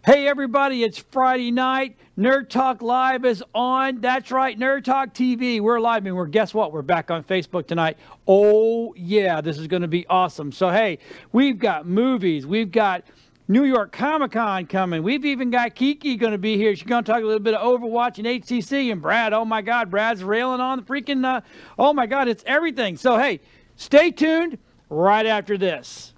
Hey everybody, it's Friday night. Nerd Talk Live is on. That's right, Nerd Talk TV. We're live and guess what? We're back on Facebook tonight. Oh yeah, this is going to be awesome. So hey, we've got movies. We've got New York Comic-Con coming. We've even got Kiki going to be here. She's going to talk a little bit of Overwatch and HCC. And Brad, oh my God, Brad's railing on the freaking, oh my God, it's everything. So hey, stay tuned right after this.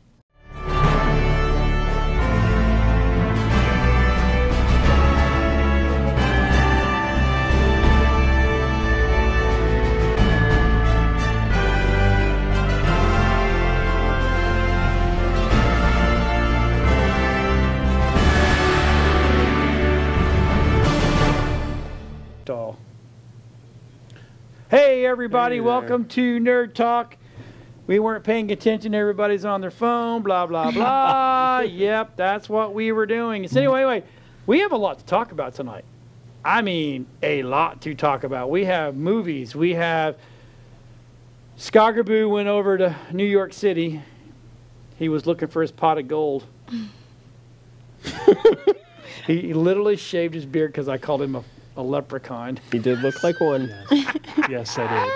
Hey everybody, welcome to Nerd Talk. We weren't paying attention, everybody's on their phone, blah, blah, blah. Yep, that's what we were doing. So anyway, we have a lot to talk about tonight. I mean, a lot to talk about. We have movies. We have Skogerboo went over to New York City. He was looking for his pot of gold. He literally shaved his beard because I called him a leprechaun. He did look like one. Yes, I did.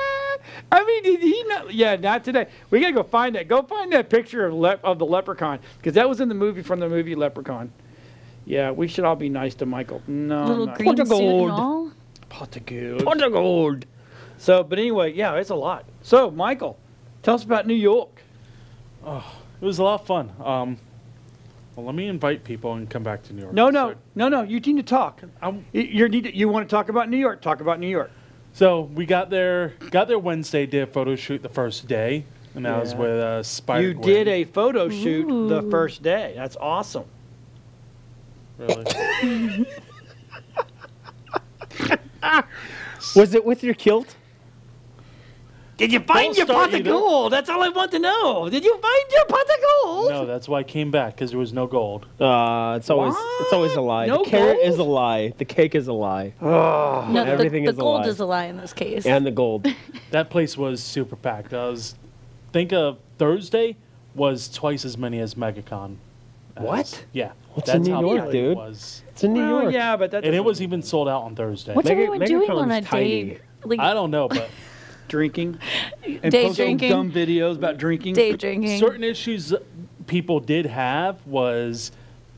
I mean, did he not? Yeah, not today. We gotta go find that. Go find that picture of the leprechaun because that was in the movie from the movie Leprechaun. Yeah, we should all be nice to Michael. No, little green pot of suit gold. and all. Pot of gold. Pot of gold. So, but anyway, yeah, it's a lot. So, Michael, tell us about New York. Oh, it was a lot of fun. Well, let me invite people and come back to New York. No. You need to talk. You want to talk about New York? Talk about New York. So we got there Wednesday. Did a photo shoot the first day, and I was with Spider. You did a photo shoot the first day. That's awesome. Really? Was it with your kilt? Did you find your pot of gold? That's all I want to know. Did you find your pot of gold? No, that's why I came back because there was no gold. It's always a lie. No the carrot gold? is a lie. The cake is a lie. Oh. No, Everything the is a gold lie. is a lie in this case. And the gold. That place was super packed. Think of Thursday was twice as many as MegaCon. What? Yeah. What's in New York, dude? It was. It's in New York. Yeah, but that's And it was even sold out on Thursday. What's everyone doing on a MegaCon's tiny. day? Like, I don't know, but drinking and day posting drinking. dumb videos about drinking. Day drinking. certain issues people did have was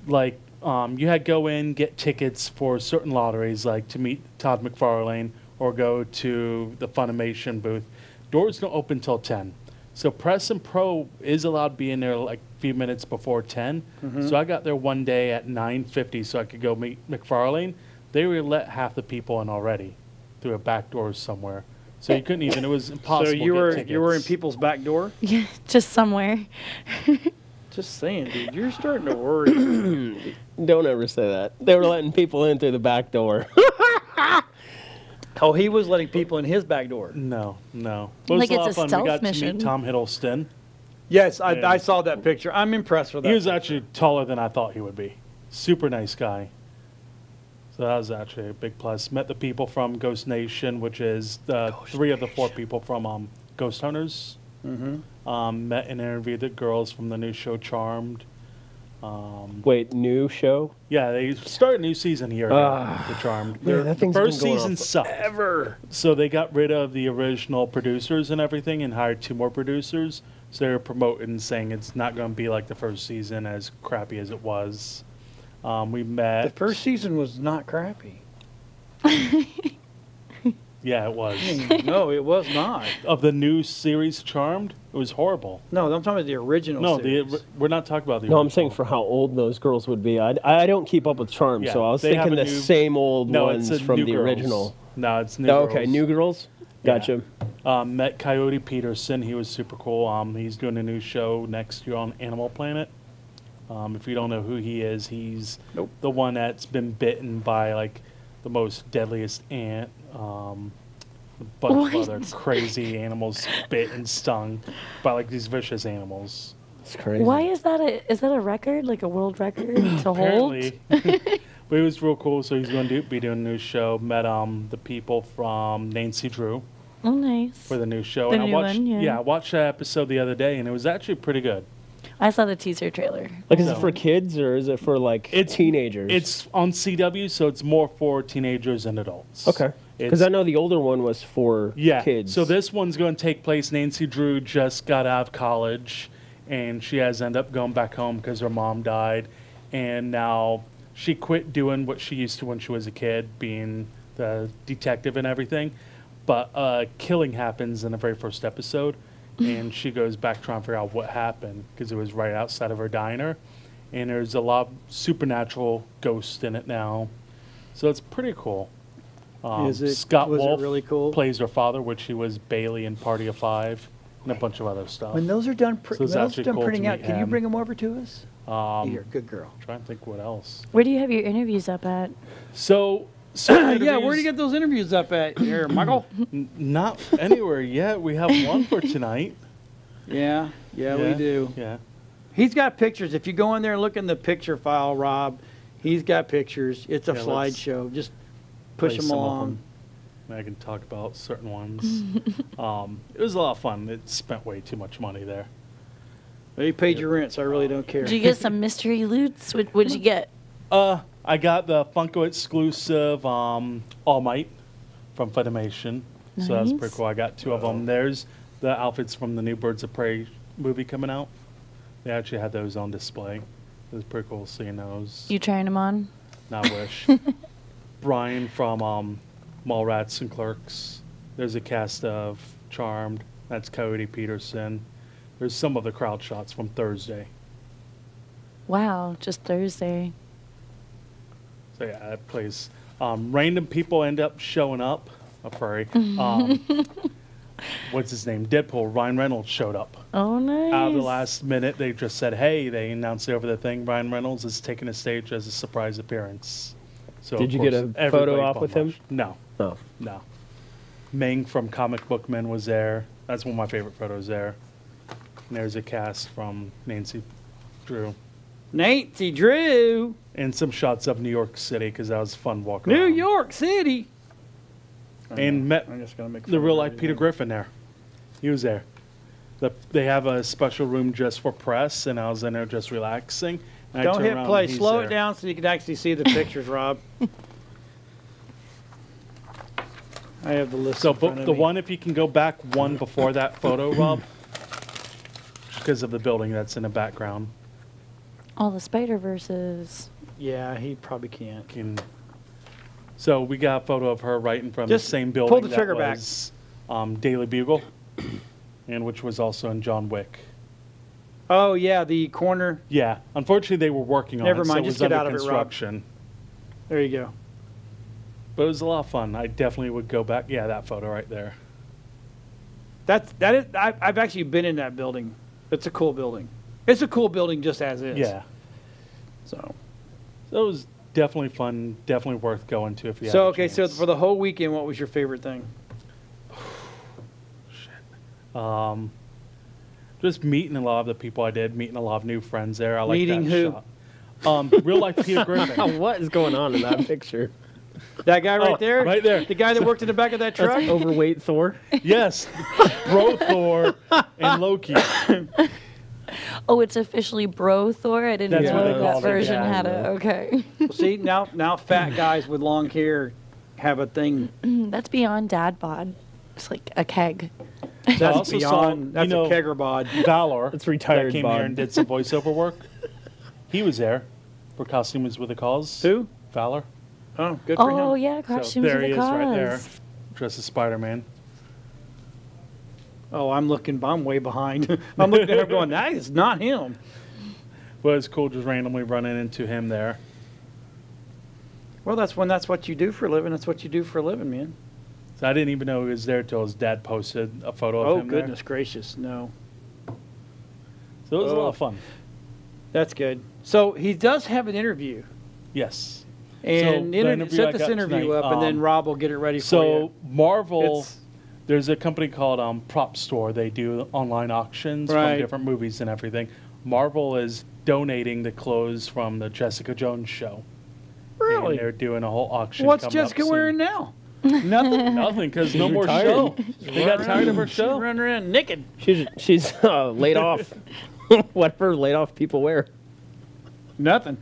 like you had to go in, get tickets for certain lotteries, like to meet Todd McFarlane or go to the Funimation booth. Doors don't open till 10. So Press and Pro is allowed to be in there like a few minutes before 10. So I got there one day at 9:50 so I could go meet McFarlane. They were let half the people in already through a back door somewhere. So you couldn't even, it was impossible So to get tickets. you were in people's back door? Yeah, just somewhere. Just saying, dude. You're starting to worry. Don't ever say that. They were letting people in through the back door. Oh, he was letting people in his back door. No. It was Like a lot it's of a fun. We got stealth mission. to meet Tom Hiddleston. Yes, Yeah. I saw that picture. I'm impressed with that. He was actually taller than I thought he would be. Super nice guy. So that was actually a big plus. Met the people from Ghost Nation, which is three of the four people from Ghost Hunters. Met and interviewed the girls from the new show Charmed. Wait, new show? Yeah, they started a new season here. The Charmed. Man, that The thing's first been going season on sucked. forever. So they got rid of the original producers and everything and hired 2 more producers. So they were promoting, saying it's not going to be like the first season, as crappy as it was. We met. The first season was not crappy. Yeah, it was. No, it was not. Of the new series Charmed, it was horrible. No, I'm talking about the original No, series. we're not talking about the No, original. I'm saying for how old those girls would be. I don't keep up with Charm, Yeah, so I was they have thinking a the new- same old No, ones it's a from new the girls. original. No, it's new Oh, girls. okay, new girls? Yeah. Gotcha. Met Coyote Peterson. He was super cool. He's doing a new show next year on Animal Planet. If you don't know who he is, he's the one that's been bitten by like the most deadliest ant. A bunch of other crazy animals bit and stung by like these vicious animals. It's crazy. Why is that a record? Like a world record to hold? Apparently. But it was real cool. So he's going to be doing a new show. Met the people from Nancy Drew Oh, nice. for the new show. The and new I watched, one, yeah. I watched that episode the other day, and it was actually pretty good. I saw the teaser trailer. Like, is it No. for kids or is it for like teenagers? It's on CW, so it's more for teenagers and adults. okay. Because I know the older one was for kids. So this one's going to take place. Nancy Drew just got out of college, and she has ended up going back home because her mom died, and now she quit doing what she used to when she was a kid, being the detective and everything. But killing happens in the very first episode, and she goes back trying to figure out what happened because it was right outside of her diner, and there's a lot of supernatural ghosts in it now, so it's pretty cool. Scott Wolf really cool? plays her father, which he was Bailey in Party of Five, and a bunch of other stuff. When those are done, So it's when those actually are done cool to printing out, meet can you him. bring them over to us? Here, good girl. Trying to think what else. Where do you have your interviews up at? So Yeah, where do you get those interviews up at here, Michael? Not anywhere yet. We have one for tonight. Yeah, we do. Yeah. He's got pictures. If you go in there and look in the picture file, Rob, he's got pictures. It's a Yeah, let's slideshow. Just push play them some of along. them. I can talk about certain ones. It was a lot of fun. It spent way too much money there. Well, you paid your rent, so I really don't care. Did you get some mystery loots? What'd you get? I got the Funko exclusive All Might from Funimation. So that's pretty Nice. cool. I got 2 of them. There's the outfits from the new Birds of Prey movie coming out. They actually had those on display. It was pretty cool seeing those. You trying them on? Not wish. Brian from Mallrats and Clerks. There's a cast of Charmed. That's Coyote Peterson. There's some of the crowd shots from Thursday. Wow, just Thursday. So yeah, that plays. Random people end up showing up. Oh, sorry. What's his name? Deadpool. Ryan Reynolds showed up. Oh, nice. Out of the last minute, they just said, hey, they announced it over the thing. Ryan Reynolds is taking a stage as a surprise appearance. So Did of you get course, a photo everybody op with him? rushed. No, Oh. no. Ming from Comic Book Men was there. That's one of my favorite photos there. And there's a cast from Nancy Drew. Nancy Drew, And some shots of New York City because that was fun walking New around. York City. And met I'm just gonna make the real life Peter Griffin there. He was there. They have a special room just for press, and I was in there just relaxing. And I Don't turned hit around play. and he's Slow there. it down so you can actually see the pictures, Rob. I have the list. So in front of the me. one, if you can go back one before that photo, Rob, because of the building that's in the background. All the Spider-Verses. Yeah, he probably can't. So we got a photo of her right in front of Just the same building pull the trigger that back. was Daily Bugle, and which was also in John Wick. Oh yeah, the corner. Yeah, unfortunately they were working on Never it, so mind, it was just get under out of it, Rob. construction. There you go. But it was a lot of fun. I definitely would go back. Yeah, that photo right there. That is. I've actually been in that building. It's a cool building. It's a cool building just as is. Yeah. So. So it was definitely fun. Definitely worth going to if you. So have a okay, so chance. for the whole weekend, what was your favorite thing? Just meeting a lot of the people I did, meeting a lot of new friends there. I like Meeting that who? shot. Real life Peter Griffin. What is going on in that picture? That guy right Oh, there. right there. The guy that worked in the back of that truck. That's overweight Thor. Yes, Bro Thor and Loki. Oh, it's officially Bro Thor? I didn't That's know what they that called it, version yeah. had a... Okay. See now fat guys with long hair have a thing. That's beyond dad bod. It's like a keg. That's also saw, beyond. That's you know, a kegger bod. Valor. That's retired That came bod. here and did some voiceover work. He was there for Costumes with a Cause. Who? Valor. Oh, good for Oh, him. yeah, So costumes there of he the is cause. right there, dressed as Spider-Man. Oh, I'm way behind. I'm looking at him going, that is not him. But it's cool just randomly running into him there. Well, that's what you do for a living. That's what you do for a living, man. So I didn't even know he was there till his dad posted a photo of Oh, him goodness gracious, no. there. So it was a lot Oh. of fun. That's good. So he does have an interview. Yes. And the interview I set this got interview tonight, up, and then Rob will get it ready for So you. Marvel, It's- there's a company called Prop Store. They do online auctions Right. from different movies and everything. Marvel is donating the clothes from the Jessica Jones show. Really? And they're doing a whole auction. What's coming up Jessica soon. wearing now? Nothing. Nothing, because no more retired. show. They got tired of her She's show. running around naked. She's laid off. Whatever laid off people wear. Nothing.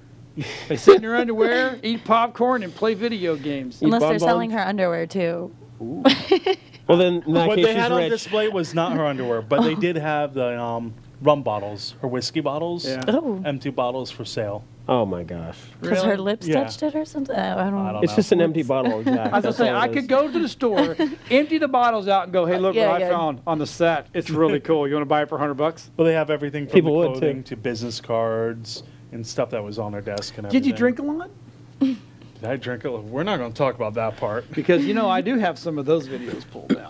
They sit in their underwear, eat popcorn, and play video games. Unless they're bonbons? selling her underwear too. Well, then in that What case, they she's had on rich. display was not her underwear, but they did have the rum bottles, her whiskey bottles, Yeah. Oh, empty bottles for sale. Oh my gosh. because her lips Yeah. touched it or something. I don't know. It's just an empty bottle of Jack. I was gonna That's say all I it could is. go to the store, empty the bottles out, and go, "Hey, look Yeah, what I yeah. found on the set. It's really cool. You want to buy it for $100?" But they have everything from People the would, clothing too. to business cards and stuff that was on their desk and everything. Did you drink a lot? Did I drink a lot? We're not going to talk about that part. Because I do have some of those videos pulled out.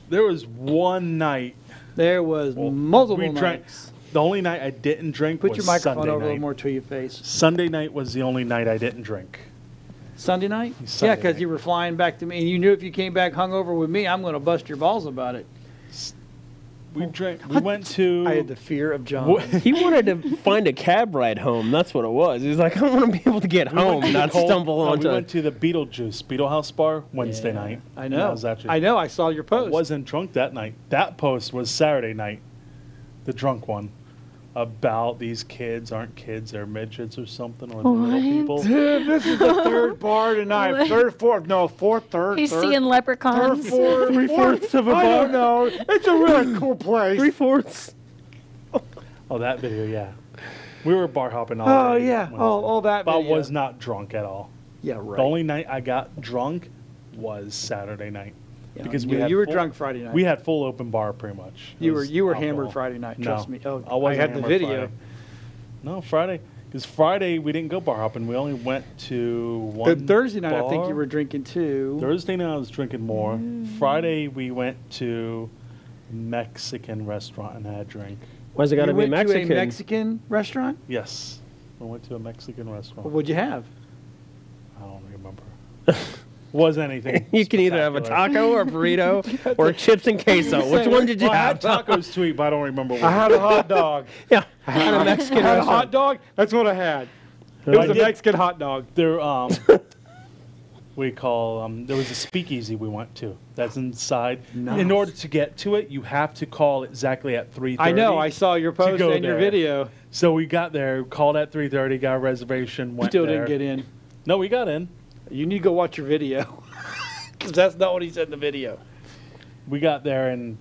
There was one night. There was multiple we drank. nights. The only night I didn't drink Put was your microphone Sunday over a night. little more to your face. Sunday night was the only night I didn't drink. Sunday night? Sunday Yeah, because night. you were flying back to me, and you knew if you came back hungover with me, I'm going to bust your balls about it. We drank. We went to. I had the fear of John. He wanted to find a cab ride home. That's what it was. He was like, I want to be able to get home, not stumble onto. We went to the Beetlejuice House Bar Wednesday Yeah, night. I And know. that was actually, I know. I saw your I post. wasn't drunk that night. That post was Saturday night, the drunk one, about these kids aren't kids, they're midgets or something, or the little What? people. Dude, this is the third bar tonight. Third. He's seeing leprechauns. Three-fourths of a bar. I don't know. It's a really cool place. 3/4. Oh, that video, yeah. We were bar hopping all Oh, day yeah. Wednesday. All that But I video. was not drunk at all. Yeah, right. The only night I got drunk was Saturday night. Yeah, because you, we had you were full- drunk Friday night. We had full open bar pretty much. You It were was hammered alcohol. Friday night. No, Trust me. Oh, I wasn't had the hammered video. Friday. No, Friday. Because Friday we didn't go bar hopping. We only went to The one Thursday night, I think bar. you were drinking too. Thursday night I was drinking more. Friday we went to a Mexican restaurant and had a drink. Why's it got to You be went Mexican? to a Mexican restaurant? Yes. We went to a Mexican restaurant. What would you have? I don't remember. Wasn't anything. You can either have a spectacular. taco or a burrito or chips and queso. Which one did you Well, I have? had tacos to eat, but I don't remember what. I had a hot dog. Yeah, I had a Mexican I had a restaurant. hot dog. That's what I had. It I was a did- Mexican hot dog. There, we call there was a speakeasy we went to. That's inside. Nice. In order to get to it, you have to call exactly at 3:30. I know. I saw your post go and your there. video. So we got there, called at 3:30, got a reservation, went Still there. didn't get in. No, we got in. You need to go watch your video. Because that's not what he said in the video. We got there and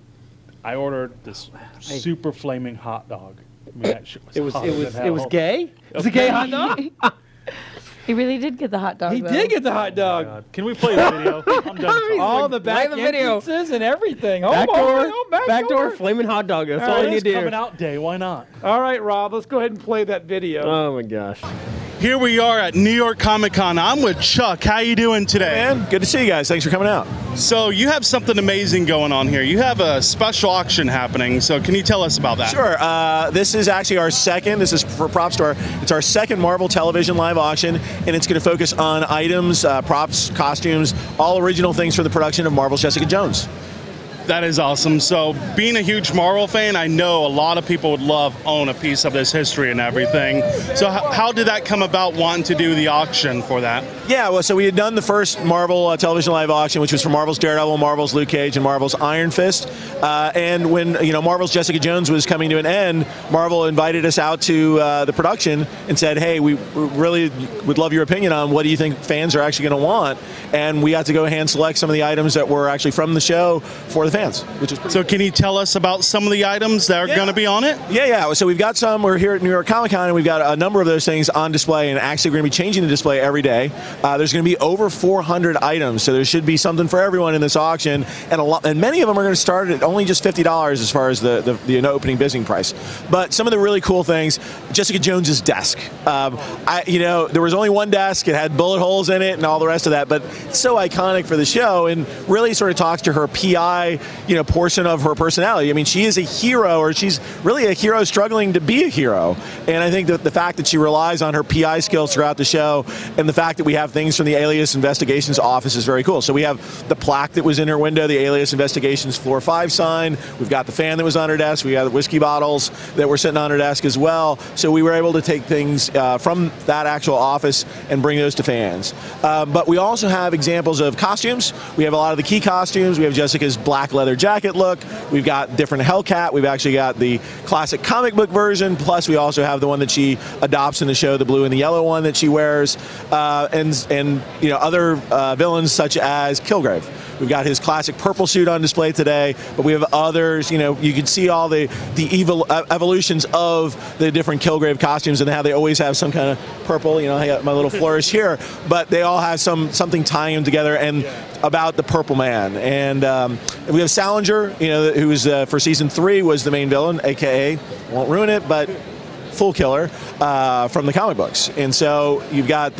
I ordered this super flaming hot dog. I mean, that shit was hotter than It was hell. gay? It was a gay hot dog? He really did get the hot dog. He though. did get the hot dog. God. Can we play the video? I'm done talking. All the back Play the video. entrances and everything. Back door, back door, flaming hot dog. That's all It you need is to coming do. out day. Why not? All right, Rob, let's go ahead and play that video. Oh my gosh. Here we are at New York Comic Con. I'm with Chuck. How you doing today? Man, good to see you guys. Thanks for coming out. So you have something amazing going on here. You have a special auction happening. So can you tell us about that? Sure. This is actually our second. This is for Prop Store. It's our second Marvel Television live auction, and it's going to focus on items, props, costumes, all original things for the production of Marvel's Jessica Jones. That is awesome. So being a huge Marvel fan, I know a lot of people would love own a piece of this history and everything. So how did that come about wanting to do the auction for that? Yeah, well, so we had done the first Marvel Television live auction, which was for Marvel's Daredevil, Marvel's Luke Cage, and Marvel's Iron Fist. And when Marvel's Jessica Jones was coming to an end, Marvel invited us out to the production and said, "Hey, we really would love your opinion on what do you think fans are actually going to want." And we got to go hand select some of the items that were actually from the show for the fans, which is pretty So can you tell us about some of the items that are going to be on it? Yeah. So we've got some. We're here at New York Comic Con, and we've got a number of those things on display. And actually, we're going to be changing the display every day. There's going to be over 400 items, so there should be something for everyone in this auction. And many of them are going to start at only just $50 as far as the opening bidding price. But some of the really cool things, Jessica Jones's desk. There was only one desk. It had bullet holes in it and all the rest of that. But it's so iconic for the show, and really sort of talks to her PI, portion of her personality. I mean, she is a hero, or she's really a hero struggling to be a hero. And I think that the fact that she relies on her PI skills throughout the show, and the fact that we have things from the Alias Investigations office is very cool. So we have the plaque that was in her window, the Alias Investigations Floor 5 sign. We've got the fan that was on her desk. We got the whiskey bottles that were sitting on her desk as well. So we were able to take things from that actual office and bring those to fans. But we also have examples of costumes. We have a lot of the key costumes. We have Jessica's black leather jacket look. We've got different Hellcat. We've actually got the classic comic book version. Plus, we also have the one that she adopts in the show, the blue and the yellow one that she wears, and you know, other villains such as Kilgrave. We've got his classic purple suit on display today, but we have others. You know, you can see all the evolutions of the different Kilgrave costumes and how they always have some kind of purple. You know, I got my little flourish here, but they all have something tying them together and about the Purple Man. And we have Salinger, you know, who was for season 3 was the main villain, aka won't ruin it, but full killer from the comic books. And so you've got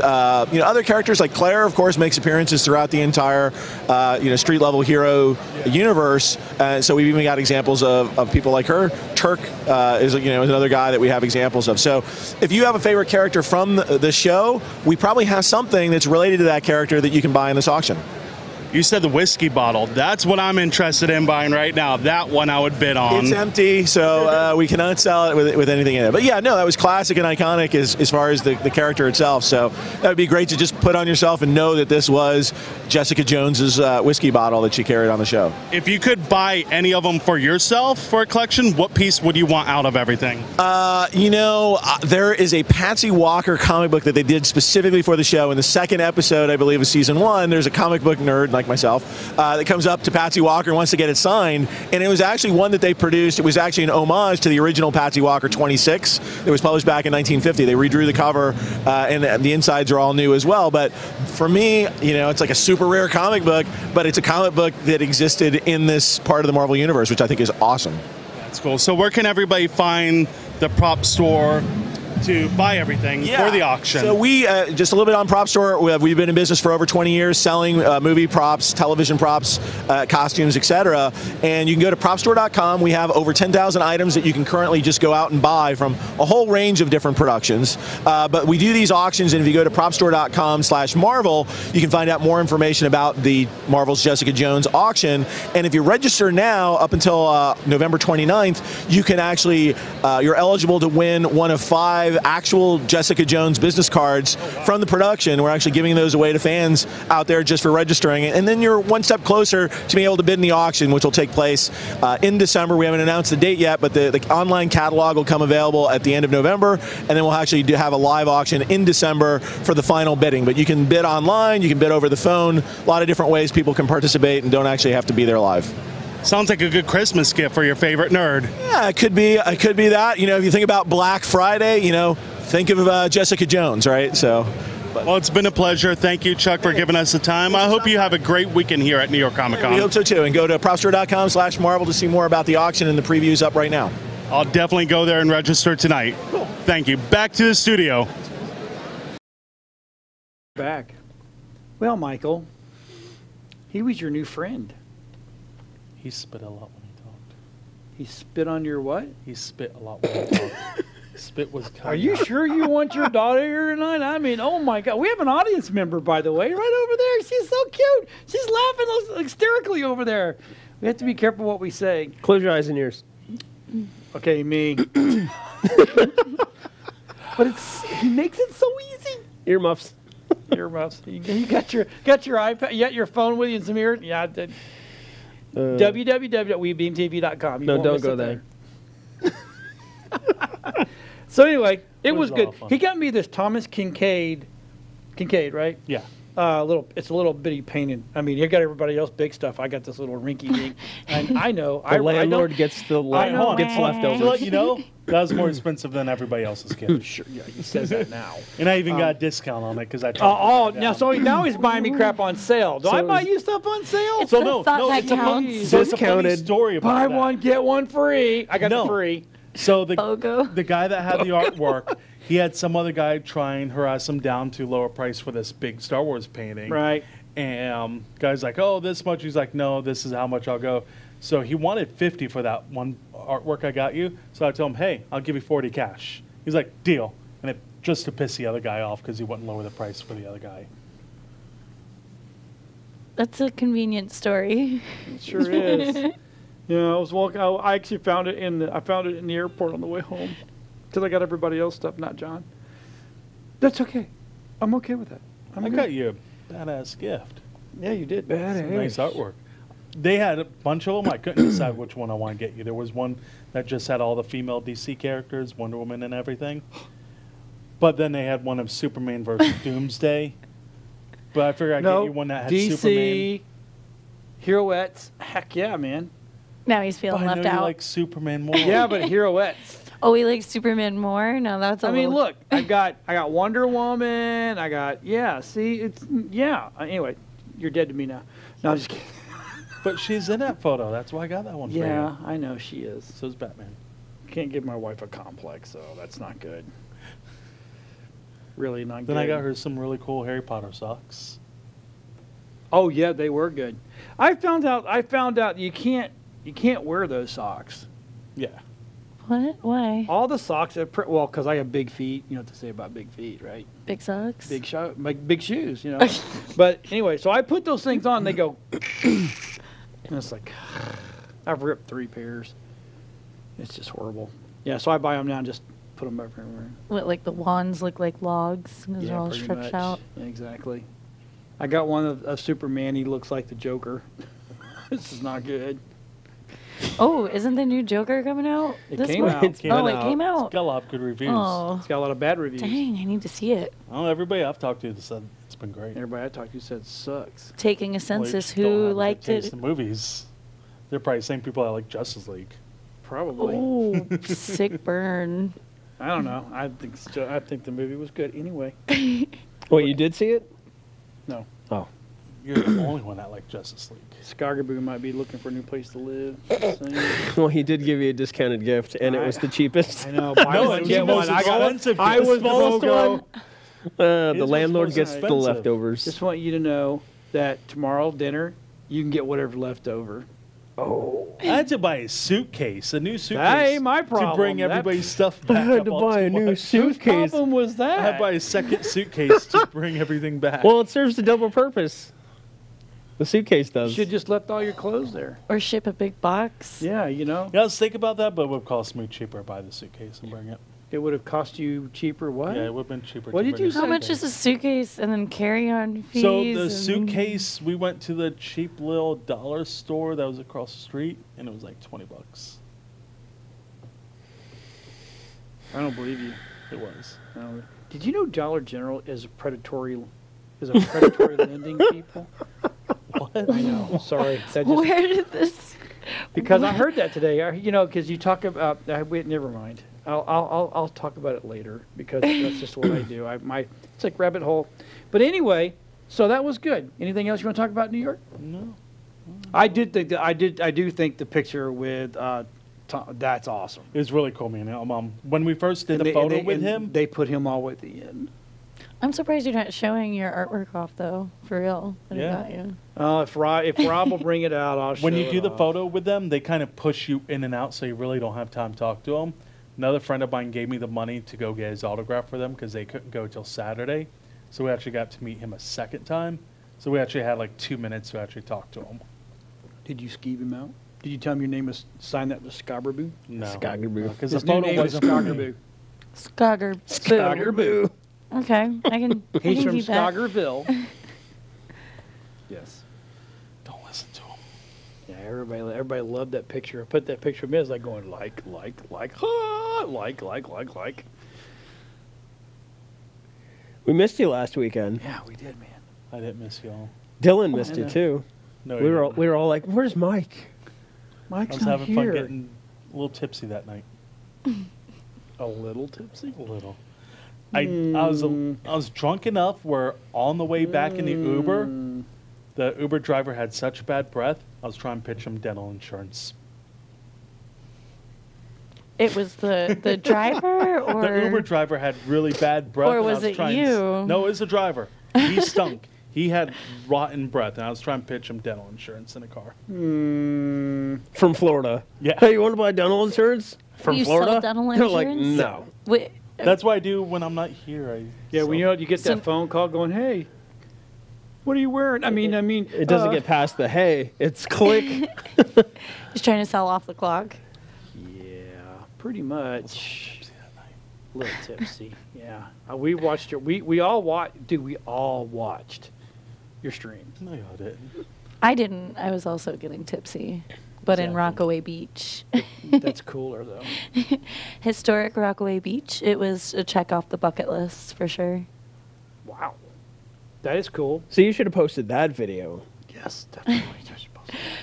you know, other characters like Claire, of course, makes appearances throughout the entire you know, street level hero universe. So we've even got examples of people like her. Turk is, you know, another guy that we have examples of. So if you have a favorite character from the show, we probably have something that's related to that character that you can buy in this auction. You said the whiskey bottle. That's what I'm interested in buying right now. That one I would bid on. It's empty, so we cannot sell it with anything in it. But yeah, no, that was classic and iconic as far as the character itself. So that would be great to just put on yourself and know that this was Jessica Jones's whiskey bottle that she carried on the show. If you could buy any of them for yourself for a collection, what piece would you want out of everything? You know, there is a Patsy Walker comic book that they did specifically for the show. In the second episode, I believe, of season 1, there's a comic book nerd like myself that comes up to Patsy Walker and wants to get it signed, and it was actually one that they produced. It was actually an homage to the original Patsy Walker 26. It was published back in 1950. They redrew the cover, and the insides are all new as well. But for me, you know, it's like a super rare comic book, but it's a comic book that existed in this part of the Marvel Universe, which I think is awesome. That's cool. So where can everybody find the prop store to buy everything for the auction? So we, just a little bit on Prop Store, we've been in business for over 20 years selling movie props, television props, costumes, etc. And you can go to propstore.com. We have over 10,000 items that you can currently just go out and buy from a whole range of different productions. But we do these auctions, and if you go to propstore.com/Marvel, you can find out more information about the Marvel's Jessica Jones auction. And if you register now, up until November 29th, you can actually, you're eligible to win one of 5 actual Jessica Jones business cards from the production. We're actually giving those away to fans out there just for registering. And then you're one step closer to being able to bid in the auction, which will take place in December. We haven't announced the date yet, but the online catalog will come available at the end of November, and then we'll actually have a live auction in December for the final bidding. But you can bid online, you can bid over the phone, a lot of different ways people can participate and don't actually have to be there live. Sounds like a good Christmas gift for your favorite nerd. Yeah, it could be that. You know, if you think about Black Friday, you know, think of Jessica Jones, right? So. Well, it's been a pleasure. Thank you, Chuck, for giving us the time. I hope you have a great weekend here at New York Comic Con. We hope so too. And go to propstore.com/Marvel to see more about the auction, and the preview's up right now. I'll definitely go there and register tonight. Cool. Thank you. Back to the studio. Back. Well, Michael, he was your new friend. He spit a lot when he talked. He spit on your what? He spit a lot when he talked. Spit was coming. Are you sure you want your daughter here tonight? I mean, oh my God. We have an audience member, by the way, right over there. She's so cute. She's laughing hysterically over there. We have to be careful what we say. Close your eyes and ears. Okay, me. But he makes it so easy. Earmuffs. Earmuffs. You got your iPad, you got your phone with you and some ears? Yeah, I did. www.webeamtv.com. No, don't go there. So anyway, it was a lot good. of fun. He got me this Thomas Kincaid, right? Yeah. It's a little bitty painted. I mean, you got everybody else big stuff. I got this little rinky dink. And I know. The landlord gets the gets leftovers. To let you know, that was more expensive than everybody else's gift. Sure, yeah, he says that now. And I even got a discount on it because I. Now he's buying me crap on sale. Do I buy you stuff on sale? It's the thought that it's a funny- counts. so it's a funny Discounted. story about Buy that. one, get one free. I got the free. So the BOGO. the guy that had the artwork, he had some other guy try and harass him down to lower price for this big Star Wars painting. Right. And guy's like, oh, this much. He's like, no, this is how much I'll go. So he wanted 50 for that one artwork I got you. So I told him, hey, I'll give you 40 cash. He's like, deal. And it just to piss the other guy off because he wouldn't lower the price for the other guy. That's a convenient story. It sure is. Yeah, I was walking. I actually found it in the airport on the way home, because I got everybody else stuff, not John. That's okay. I'm okay with that. I got you a badass gift. Yeah, you did. Some nice artwork. They had a bunch of them. I couldn't decide which one I want to get you. There was one that just had all the female DC characters, Wonder Woman and everything. But then they had one of Superman versus Doomsday. But I figured I'd get you one that had DC, Superman. Heroettes. Heck yeah, man. Now he's feeling But I know left you out. like Superman more. Yeah, but Heroettes. Oh, he likes Superman more? No, that's a I mean, little... look, I got Wonder Woman. I got See, it's Anyway, you're dead to me now. No, I'm just kidding. But she's in that photo. That's why I got that one for you. Yeah, I know she is. So is Batman. Can't give my wife a complex, so that's not good. Really not good. Then I got her some really cool Harry Potter socks. Oh yeah, they were good. I found out you can't wear those socks. Yeah. What? Why? All the socks are well, because I have big feet. You know what to say about big feet, right? Big socks? Big shoes, you know. But anyway, so I put those things on. And they go, and it's like I've ripped 3 pairs. It's just horrible. Yeah, so I buy them now and just put them everywhere. What, like the wands look like logs? And they're all pretty stretched much. out? Yeah, exactly. I got one of Superman. He looks like the Joker. This is not good. Oh, isn't the new Joker coming out? It this came month? out. It's been Oh, it out. came It's out. got a lot of good reviews. Oh, It's got a lot of bad reviews. dang, I need to see it. Oh, everybody I've talked to said it's been great. Everybody I talked to said it sucks. Taking a Well, they census, just don't have a who good liked taste it? in movies. They're probably the same people that like Justice League. Probably. Oh, sick burn. I don't know. I think the movie was good anyway. Wait, you did see it? No. Oh. You're the only one that liked Justice League. Skogerboo might be looking for a new place to live. Just saying. Well, he did give you a discounted gift, and it was the cheapest. I know. Buy No, one, it was get the one. most I expensive I gift. was the Smallest BOGO. one. His The was landlord most gets the expensive. leftovers. Just want you to know that tomorrow dinner you can get whatever left over. I had to buy a suitcase, a new suitcase. That ain't my problem. To bring That- everybody's stuff I back. had up to onto buy a new one. Whose suitcase. problem was I had that? to buy a second suitcase to bring everything back. Well, it serves a double purpose. The suitcase You does. should just left all your clothes there. Or ship a big box. Yeah, you know. yeah, I was thinking about that, but it would cost me cheaper to buy the suitcase and bring it. It would have cost you cheaper. What? Yeah, it would have been cheaper. What to did bring you a say? How much is suitcase. a suitcase and then carry-on fees? So the and- suitcase, we went to the cheap little dollar store that was across the street, and it was like $20. I don't believe you. It was. No. Did you know Dollar General is a predatory lending people? What? I know. Sorry. That just, Where did this... because I heard that today. You know, because you talk about. Wait, never mind. I'll talk about it later because that's just what I do. It's like rabbit hole. But anyway, so that was good. Anything else you want to talk about in New York? No. I did think that I do think the picture with Tom, that's awesome. It was really cool, man. When we first did the photo with him, they put him all at the end. I'm surprised you're not showing your artwork off, though. For real. I Yeah. got you. If Rob will bring it out, I'll show when you it do the off. photo with them, they kind of push you in and out, so you really don't have time to talk to them. Another friend of mine gave me the money to go get his autograph for them because they couldn't go till Saturday. So we actually got to meet him a second time. So we actually had like 2 minutes to actually talk to him. Did you skeeve him out? Did you tell him your name was sign that to Skogerboo? No. Skogerboo. Because the His new photo name is wasn't for me. Skogerboo. Skogerboo. Skogerboo. Okay, I can He's from keep that. Skoggerville. Yes. Don't listen to him. Yeah, everybody loved that picture. I put that picture of me as like going like, ah, like. We missed you last weekend. Yeah, we did, man. I didn't miss y'all. Dylan missed I you know. too. No, We were all like, "Where's Mike?" I Mike's was not having here. fun getting a little tipsy that night. A little tipsy. A little. I was drunk enough where on the way back in the Uber, the Uber driver had such bad breath, I was trying to pitch him dental insurance. It was the driver, or The Uber driver had really bad breath. Or and I was it trying you? No, it was the driver. He stunk. He had rotten breath, and I was trying to pitch him dental insurance in a car. From Florida. Yeah. Hey, you want to buy dental insurance from You Florida? sell dental They're like, insurance? no. Wait, That's what I do when I'm not here. Yeah, when you get So- that phone call going, hey, what are you wearing? I mean, It doesn't get past the hey. It's click. just trying to sell off the clock. Yeah, pretty much. A little tipsy. Yeah, we watched your. We all watched. Dude, we all watched your stream. No, y'all didn't. I didn't. I was also getting tipsy, but in Exactly. Rockaway Beach. That's cooler though. Historic Rockaway Beach. It was a check off the bucket list for sure. Wow, that is cool. So you should have posted that video. Yes, definitely.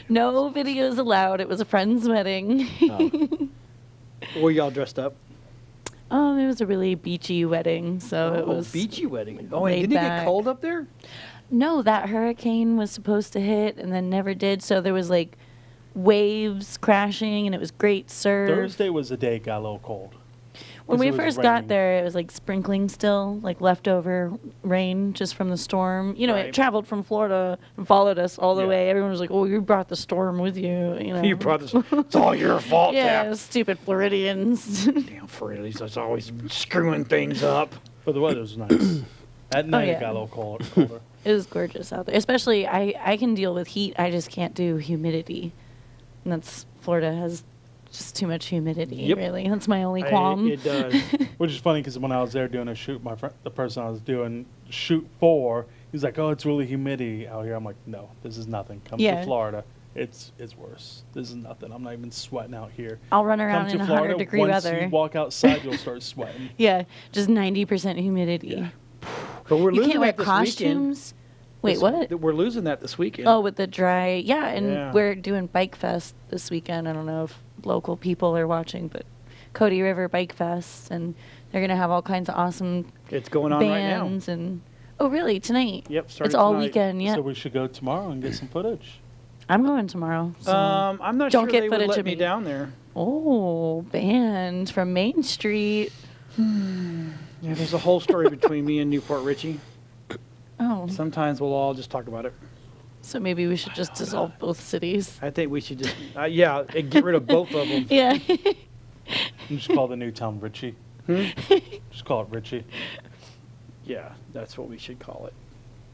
No videos allowed. It was a friend's wedding. Were y'all dressed up? It was a really beachy wedding, so it was beachy wedding. Oh, and laid didn't it get back. cold up there? No, that hurricane was supposed to hit and then never did. So there was like waves crashing, and it was great surf. Thursday was the day it got a little cold. When 'cause we it was first raining. got there, it was like sprinkling still, like leftover rain just from the storm. You know, Right. it traveled from Florida and followed us all the Yeah. way. Everyone was like, "Oh, you brought the storm with you." You know, You brought this. It's all your fault, yeah, Tap. stupid Floridians. Damn Floridians, that's always screwing things up. But the weather was nice. At night yeah. it got a little colder. It was gorgeous out there. Especially, I can deal with heat. I just can't do humidity. And that's Florida has just too much humidity. Yep. Really, that's my only qualm. It does. Which is funny because when I was there doing a shoot, the person I was doing shoot for, he's like, "Oh, it's really humidity out here." I'm like, "No, this is nothing. Come Yeah. to Florida, it's worse. This is nothing. I'm not even sweating out here. I'll run Come around to in Florida, 100-degree once weather. you walk outside, you'll start sweating." Yeah, just 90% humidity. Yeah. But we're You losing can't wear that this weekend. costumes. Wait, what? We're losing that this weekend. Oh, with the dry. Yeah, and Yeah. we're doing Bike Fest this weekend. I don't know if local people are watching, but Cody River Bike Fest, and they're gonna have all kinds of awesome It's going on right now. bands and. Oh, really? Tonight? Yep, It's starting all tonight. weekend. Yeah, So we should go tomorrow and get some footage. I'm going tomorrow. So. I'm not Don't sure get they would footage let of me me. down there. Oh, band from Main Street. Yeah, there's a whole story between me and Newport Richie. Oh, Sometimes we'll all just talk about it. so maybe we should just dissolve both cities. I think we should just, and get rid of both of them. Yeah. You just call the new town Richie. Hmm? Just call it Richie. Yeah, that's what we should call it.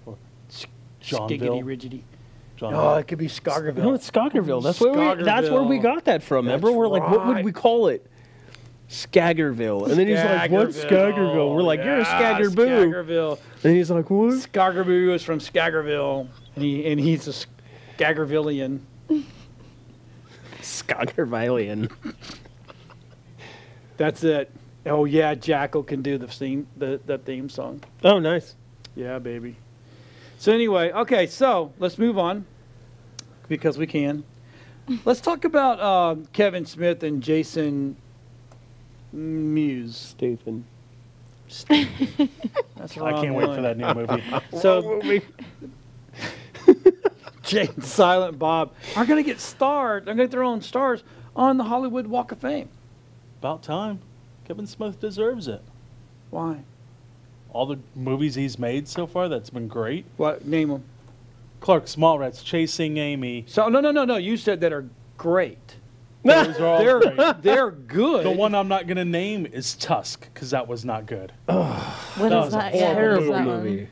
Or Skiggity Johnville. rigidity. John. Oh, it could be Skogerboo. No, it's Skogerboo. That's where we Skogerboo. got that from. Remember, That's we're like, what would right. we call it? Skagerville. And then he's like, what's Skagerville? We're like, you're a Skagerboo. Skagerville. And he's like, what? Skogerboo is from Skagerville, and he's a Skagervillian. Skogervillian. That's it. Oh yeah, Jackal can do the theme song. Oh, nice. Yeah, baby. So anyway, okay, so let's move on because we can. Let's talk about Kevin Smith and Jason Mewes. Stephen. That's the I wrong can't wait one. for that new movie. So Jay and Silent Bob are going to get stars. They're going to get their own stars on the Hollywood Walk of Fame. About time. Kevin Smith deserves it. Why? All the movies he's made so far, that's been great. What? Name them. Clark Smallrats, Chasing Amy. So no. You said that are great. Those are all great. They're good. The one I'm not going to name is Tusk, because that was not good. What That is was a that? horrible Yeah, what is Terrible that one? movie.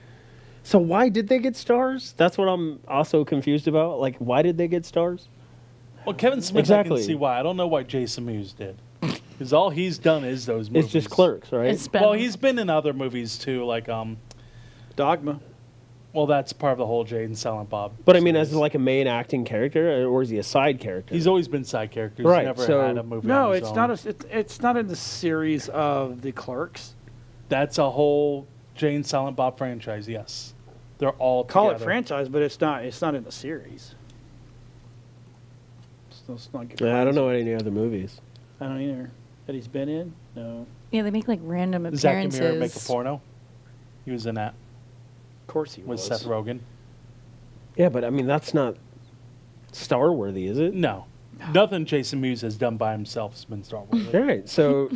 So why did they get stars? That's what I'm also confused about. Like, why did they get stars? Well, Kevin Smith, Exactly. I can see why. I don't know why Jason Mewes did. Because all he's done is those movies. It's just Clerks, right? It's been, Well, he's been in other movies too, like Dogma. well, that's part of the whole Jay and Silent Bob. But I mean, as series. like a main acting character, or is he a side character? He's always been side characters. Right, Never so- had a movie. No, on his it's own. not. It's not in the series of the Clerks. That's a whole Jay and Silent Bob franchise. Yes, they're all Call it together. franchise, but it's not. It's not in the series. Let's not get Yeah, I don't crazy. know any other movies. I don't either. That he's been in? No. yeah, they make like random Zach appearances. Amir make a porno. He was in that Of course he with was. Seth Rogen. Yeah, but I mean, that's not star worthy, is it? No, nothing Jason Mewes has done by himself has been Star Wars. All right, so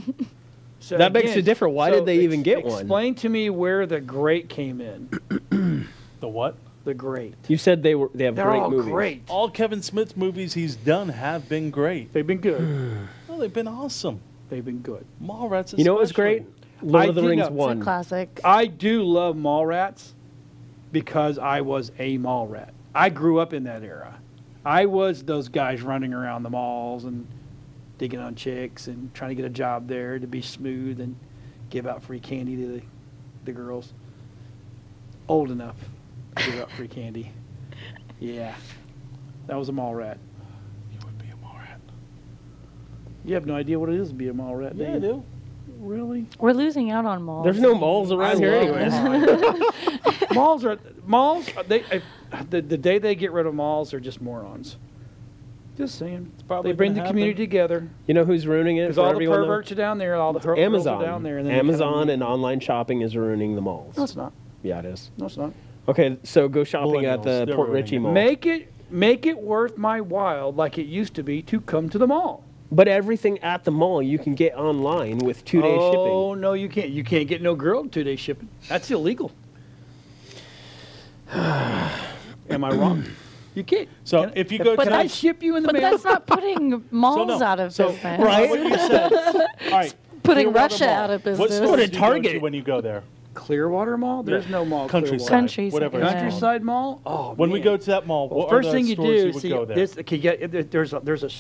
So That makes it different. Why did they even get one? Explain to me where the great came in. The what? The great. you said they have They're great all movies. great. All Kevin Smith movies he's done have been great. They've been good. Oh, they've been awesome. They've been good. Mallrats. You know what was especially. great? Lord I of the did Rings know- It's a 1. classic. I do love Mallrats because I was a mall rat. I grew up in that era. I was those guys running around the malls and digging on chicks and trying to get a job there to be smooth and give out free candy to the girls. Old enough to give out free candy. Yeah. That was a mall rat. You would be a mall rat. You have no idea what it is to be a mall rat, do Yeah, I you? do. Really? We're losing out on malls. There's no malls around here anyways. Malls are the day they get rid of malls, they're just morons. Just saying. probably They bring gonna the community together You know who's ruining it because for all the everyone? though? perverts are down there, all the girls Amazon. are down there. And then they kinda Amazon leave. and online shopping is ruining the malls. No, it's not. Yeah, it is. No, it's not. Okay, so go shopping at the Millennials, they're Port ruining Richie it. Mall. Make it worth my while, like it used to be, to come to the mall. But everything at the mall you can get online with 2-day Oh shipping. no, you can't. You can't get no girl 2-day shipping. That's illegal. Am I wrong? You can't. So if you go But to I ship you in the But mail. that's not putting malls out of business. Right. What you said. All right. Putting Clearwater Russia Mall. out of What business. stores What a do you go to Target. when you go there? Clearwater Mall? There's no mall. Countryside. Clearwater. Countryside, Whatever. yeah. it's called. Countryside Mall? Oh, When we man. go to that mall, Well, what first are the thing you stores do you is would see go there?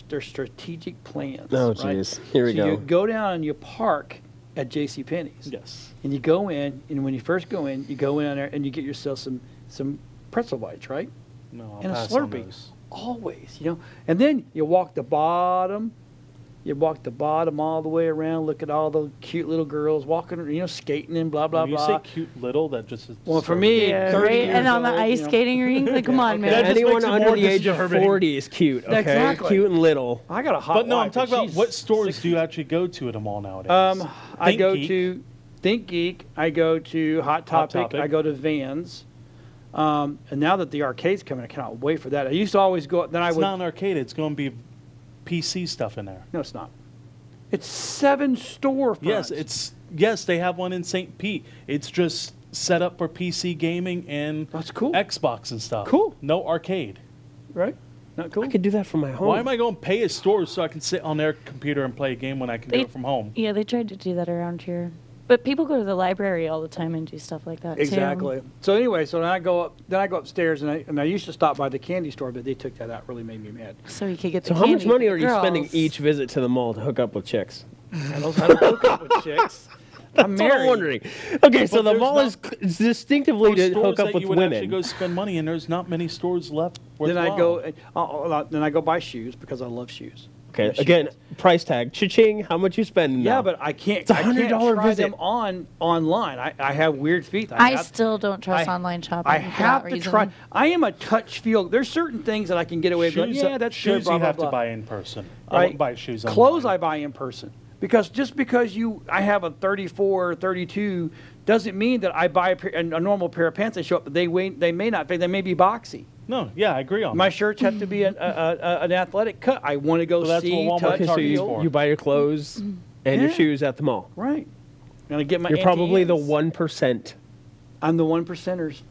there's strategic plans. Oh, right? jeez. Here we So go. you go down and you park at J.C. Penney's. Yes. And you go in, and when you first go in, you go in there and you get yourself some pretzel bites, right? No, I'll And a pass on Slurpee. those. Always, you know. And then you walk the bottom. You walk the bottom all the way around. Look at all the cute little girls walking, skating and blah blah When you blah. say cute little, that just is Well, for me, Yeah, 30 right? years And on the old, ice skating rink, like, come on, That man. just Anyone makes it under more the age of disturbing. 40 is cute, okay? Exactly. Cute and little. I got a hot But no, wife, I'm talking and about she's what stores 60. do you actually go to at a mall nowadays? I Think go Geek. to Think Geek. I go to Hot Topic. Topic. I go to Vans. And now that the arcade's coming, I cannot wait for that. I used to always go. Then I It's would. not an arcade. It's going to be PC stuff in there. No, it's not. It's 7 storefronts. Yes, they have one in St. Pete. It's just set up for PC gaming and That's cool. Xbox and stuff. Cool. No arcade. Right? Not cool. I could do that from my home. Why am I going to pay a store so I can sit on their computer and play a game when I can do They- it from home? Yeah, they tried to do that around here. But people go to the library all the time and do stuff like that, too. Exactly. So anyway, then I go upstairs and I used to stop by the candy store, but they took that out. Really made me mad. So you could get the So how much candy money for are the you spending girls. each visit to the mall to hook up with chicks? I don't know how to hook up with chicks. I'm That's what I'm married. wondering. Okay, so But the there's mall not- is distinctively Those to stores hook up that with you would actually women. go spend money in, there's not many stores left. Then I worthwhile. then I go buy shoes because I love shoes. Okay, Yeah, shoes. again, price tag. Cha-ching, how much you spending Yeah, now? but I can't. It's a I can't $100 try visit. them online. I have weird feet. I have- still don't trust I- online shopping I for have that to reason. try. I am a touch feel. There's certain things that I can get away with. Going, Shoes, yeah, that's good. shoes Blah, you blah, have blah. to buy in person. I Right. wouldn't buy shoes online. Clothes I buy in person. Because just because I have a 34 or 32 doesn't mean that I buy a normal pair of pants. They show up, they may not fit. They may be boxy. No, yeah, I agree on My that. shirts have to be an athletic cut. I want to go So that's see, what Walmart touch, Okay, so Target's feel. for. you buy your clothes and your Yeah. shoes at the mall. Right. And I get my. You're probably the Auntie Anne's. 1%. I'm the 1%ers.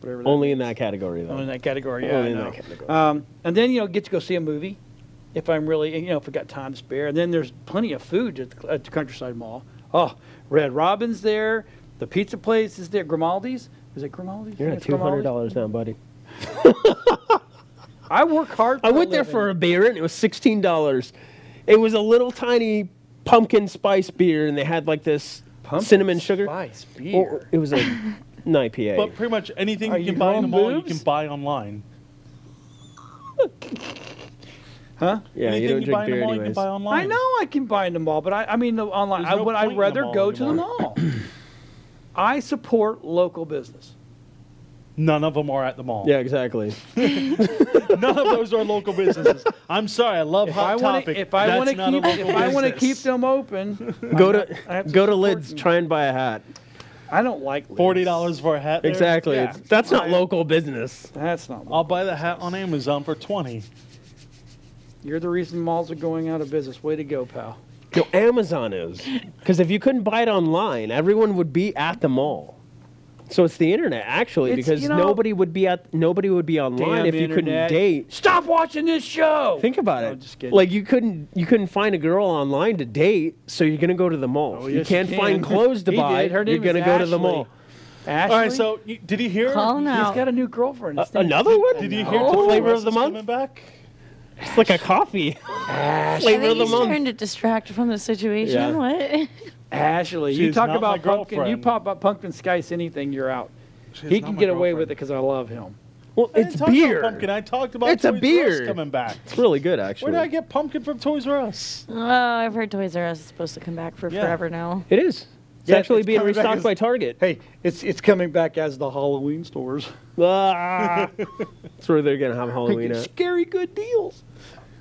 Whatever that Only means. in that category, though. Only in that category. Yeah, Only I in know. that category. And then get to go see a movie, if I'm really if I got time to spare. And then there's plenty of food at the Countryside Mall. Oh, Red Robin's there. The pizza place is there. Grimaldi's. Is it Grimaldi's? You're Yeah, at it's Grimaldi's. $200 now, buddy. I work hard. I went there for a beer and it was $16. It was a little tiny pumpkin spice beer, and they had like this cinnamon sugar. Spice beer. Or it was an IPA. But pretty much anything Are you you can buy in the growing mall, you boobs? can buy online. Huh? yeah, anything you don't buy drink in the beer mall, you can anyways. buy online. I know I can buy in the mall, but I mean the online. There's no I'd point in the rather mall go to the anymore. mall. I support local business. None of them are at the mall. Yeah, exactly. None of those are local businesses. I'm sorry, I love Hot Topic. If I want to That's not a keep, local if I want to business. keep them open, Go I have to to go to support Lids, them. try and buy a hat. I don't like Lids. $40 for a hat. There? Exactly. Yeah. That's not Right. local business. That's not. I'll buy the hat on Amazon for $20. You're the reason malls are going out of business. Way to go, pal. No, Amazon is. Because if you couldn't buy it online, everyone would be at the mall. So it's the internet, actually, It's, because nobody would be online Damn if you internet. couldn't date. Stop watching this show. Think about No, it. just kidding. Like you couldn't find a girl online to date, so you're gonna go to the mall. Oh, you yes, can't you find can. clothes to He buy. did. Her You're name gonna is go to the Ashley. mall. Ashley. All right, so did you hear? Call he's now. got a new girlfriend. His name's- Another one? Did you No. hear? The flavor of the Russ is month? coming back? It's like a coffee. I Flavor think of the he's month. trying to distract from the situation. Yeah. What? Ashley, She you is talk not my about pumpkin. You girlfriend. pop up pumpkin spice anything, you're out. She's He not can my get away girlfriend. with it because I love him. Well, I didn't it's talk about beer. pumpkin. I talked about It's a Toys R Us beer. coming back. It's really good, actually. Where did I get pumpkin from Toys R Us? Oh, I've heard Toys R Us is supposed to come back for Yeah. forever now. It is. It's Yeah, actually it's being coming back restocked as- by Target. Hey, it's coming back as the Halloween stores. Ah. That's where they're going to have Halloween at. Scary good deals.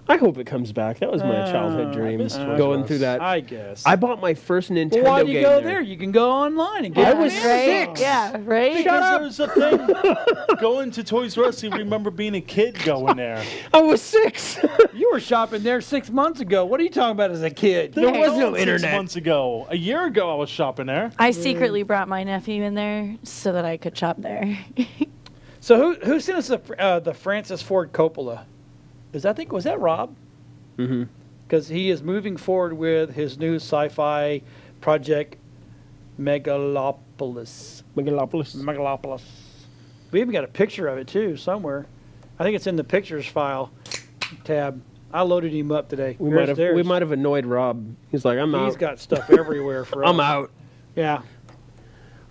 I hope it comes back. That was my childhood I dream, miss Toys going R through Us. that. I guess. I bought my first Nintendo Well, why do you game go there. there? You can go online and get I it. was Right? 6. Yeah, right? Because there's a thing. Going to Toys R Us, you remember being a kid going there. I was 6. You were shopping there 6 months ago. What are you talking about as a kid? There was no Six internet. months ago. A year ago, I was shopping there. I secretly brought my nephew in there so that I could shop there. So who sent us the Francis Ford Coppola? Was that Rob? Mm-hmm. Because he is moving forward with his new sci-fi project, Megalopolis. Megalopolis. We even got a picture of it too somewhere. I think it's in the pictures file tab. I loaded him up today. We There's theirs. might have annoyed Rob. He's like, I'm He's out. got stuff everywhere for us. I'm out. Yeah.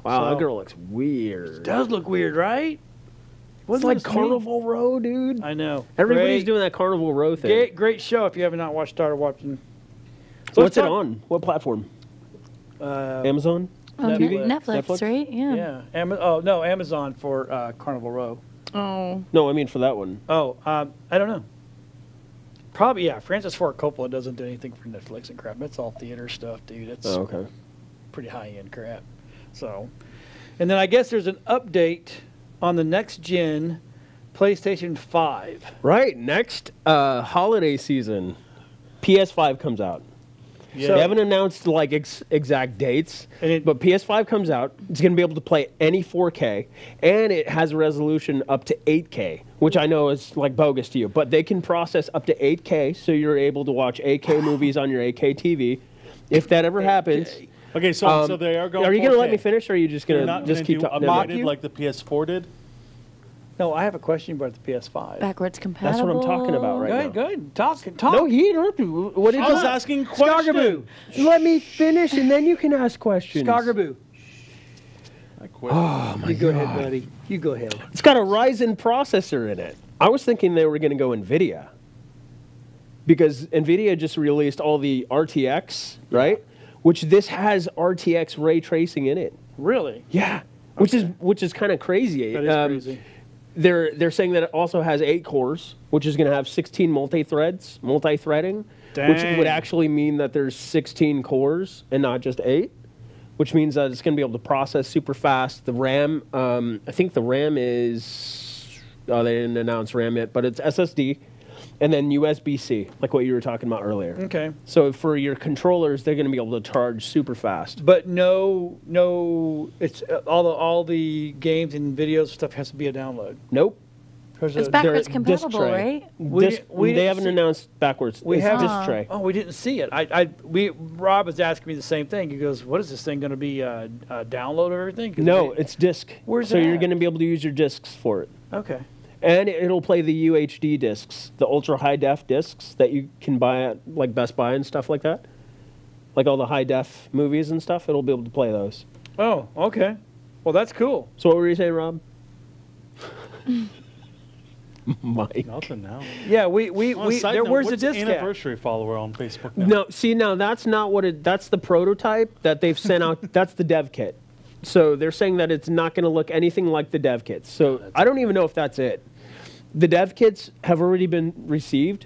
Wow, So- that girl looks weird. Does look weird, right? It's Wasn't like this neat? Carnival Row, dude. I know. Everybody's Great- doing that Carnival Row thing. Great show if you have not started watching. What's it talk- on? What platform? Uh, Amazon? Oh, Netflix. Netflix, right? Yeah. Yeah. Amazon for Carnival Row. Oh. No, I mean for that one. Oh, I don't know. Probably, yeah. Francis Ford Coppola doesn't do anything for Netflix and crap. It's all theater stuff, dude. It's Oh, okay. pretty high-end crap. So, and then I guess there's an update on the next gen PlayStation 5. Right, next holiday season, PS5 comes out. Yeah. They haven't announced like exact dates, And it- but PS5 comes out. It's going to be able to play any 4K, and it has a resolution up to 8K, which I know is like bogus to you, but they can process up to 8K, so you're able to watch 8K movies on your 8K TV. If that ever happens, Okay, so they are going. are you going to let 4K. me finish, or are you just They're going not to just keep do talking? upgraded like the PS4 did. No, I have a question about the PS5. Backwards That's compatible. what I'm talking about right now. Go ahead. Talk. No, he interrupted. What did I you was asking questions. Let me finish, and then you can ask questions. Skogerboo. I quit. You go ahead, buddy. You go ahead. It's got a Ryzen processor in it. I was thinking they were going to go NVIDIA, because NVIDIA just released all the RTX, right? Which this has RTX ray tracing in it. Really? Yeah, which is kind of crazy. That is crazy. They're saying that it also has 8 cores, which is going to have 16 multi-threading, which Dang. would actually mean that there's 16 cores and not just 8, which means that it's going to be able to process super fast. The RAM, I think the RAM is, they didn't announce RAM yet, but it's SSD, and then USB-C, like what you were talking about earlier. Okay. So for your controllers, they're going to be able to charge super fast. But no, it's all the games and videos stuff has to be a download. Nope. There's It's a- backwards Disc compatible, tray. right? We They didn't haven't see- announced backwards. We It's have disc tray. Oh, we didn't see it. Rob was asking me the same thing. He goes, "What is this thing going to be? A download of everything?" 'Cause No, we- it's disc. Where's so it you're at? going to be able to use your discs for it, okay. and it'll play the UHD discs, the ultra high def discs that you can buy at like Best Buy and stuff like that, like all the high def movies and stuff. It'll be able to play those. Oh, okay. Well, that's cool. So what were you saying, Rob? Mike. Nothing now. Yeah, On a side there. note, Where's the what's disc at? anniversary follower on Facebook now? No, see now that's not what it. That's the prototype that they've sent out. That's the dev kit. So they're saying that it's not going to look anything like the dev kits. So I don't even know if that's it. The dev kits have already been received,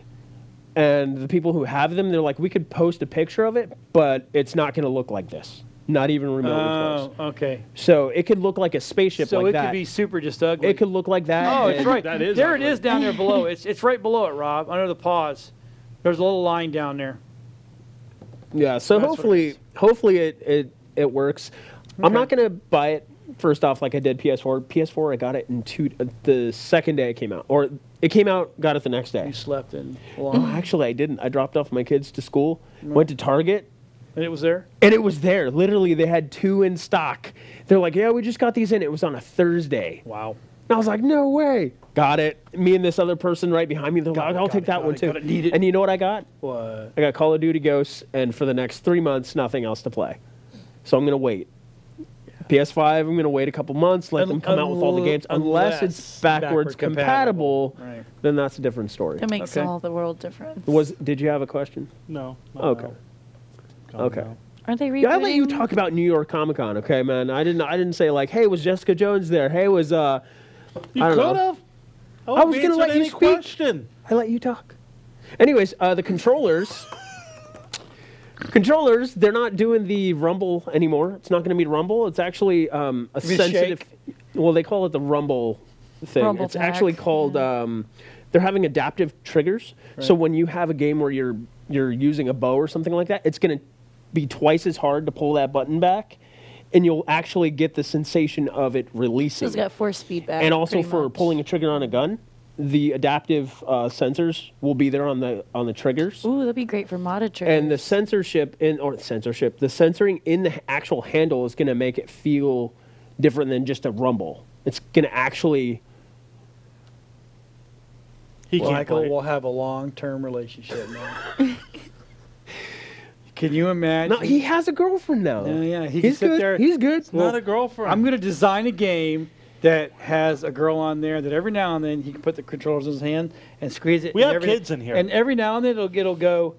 and the people who have them, they're like, we could post a picture of it, but it's not going to look like this. Not even remotely Oh, close. okay. So it could look like a spaceship So like it that. could be super just ugly. It could look like that. Oh, it's and- right. That is there ugly. it is down there below. It's right below it, Rob, under the pause. There's a little line down there. Yeah, so That's what it hopefully it works. I'm Okay. not gonna buy it first off like I did PS4. PS4 I got it in the second day it came out, or it came out, got it the next day. You slept in No, long, actually I didn't. I dropped off my kids to school, went to Target, and it was there. and it was there. Literally, they had 2 in stock. They're like, "Yeah, we just got these in." It was on a Thursday. Wow. And I was like, "No way!" Got it. Me and this other person right behind me. They're like, "I'll take that one too." gotta need it. And you know what I got? What? I got Call of Duty Ghosts, and for the next 3 months, nothing else to play. So I'm gonna wait. PS5, I'm going to wait a couple months, let them come out with all the games. Unless it's backwards compatible, Right. then that's a different story. It makes Okay. all the world difference. Did you have a question? No. Okay. Okay. Aren't they rebooting? Yeah, I let you talk about New York Comic Con, okay, man? I didn't say like, hey, was Jessica Jones there? Hey, was You I don't could know. have. I was going to let you speak. Question. I let you talk. Anyways, the controllers. Controllers, they're not doing the rumble anymore. It's not going to be rumble. It's actually a sensitive. Well, they call it the rumble thing. Rumble it's pack, actually called. They're having adaptive triggers. Right. So when you have a game where you're using a bow or something like that, it's going to be twice as hard to pull that button back, and you'll actually get the sensation of it releasing. So it's got force feedback. And also for much. pulling a trigger on a gun, the adaptive sensors will be there on the triggers. Ooh, that'd be great for modded triggers. And the the sensoring in the actual handle is going to make it feel different than just a rumble. It's going to actually. Michael will have a long-term relationship now. Can you imagine? No, he has a girlfriend now. Yeah, he He's can sit good. there. He's good. It's not a girlfriend. I'm going to design a game that has a girl on there that every now and then he can put the controllers in his hand and squeeze it. We have kids in here. And every now and then it'll go,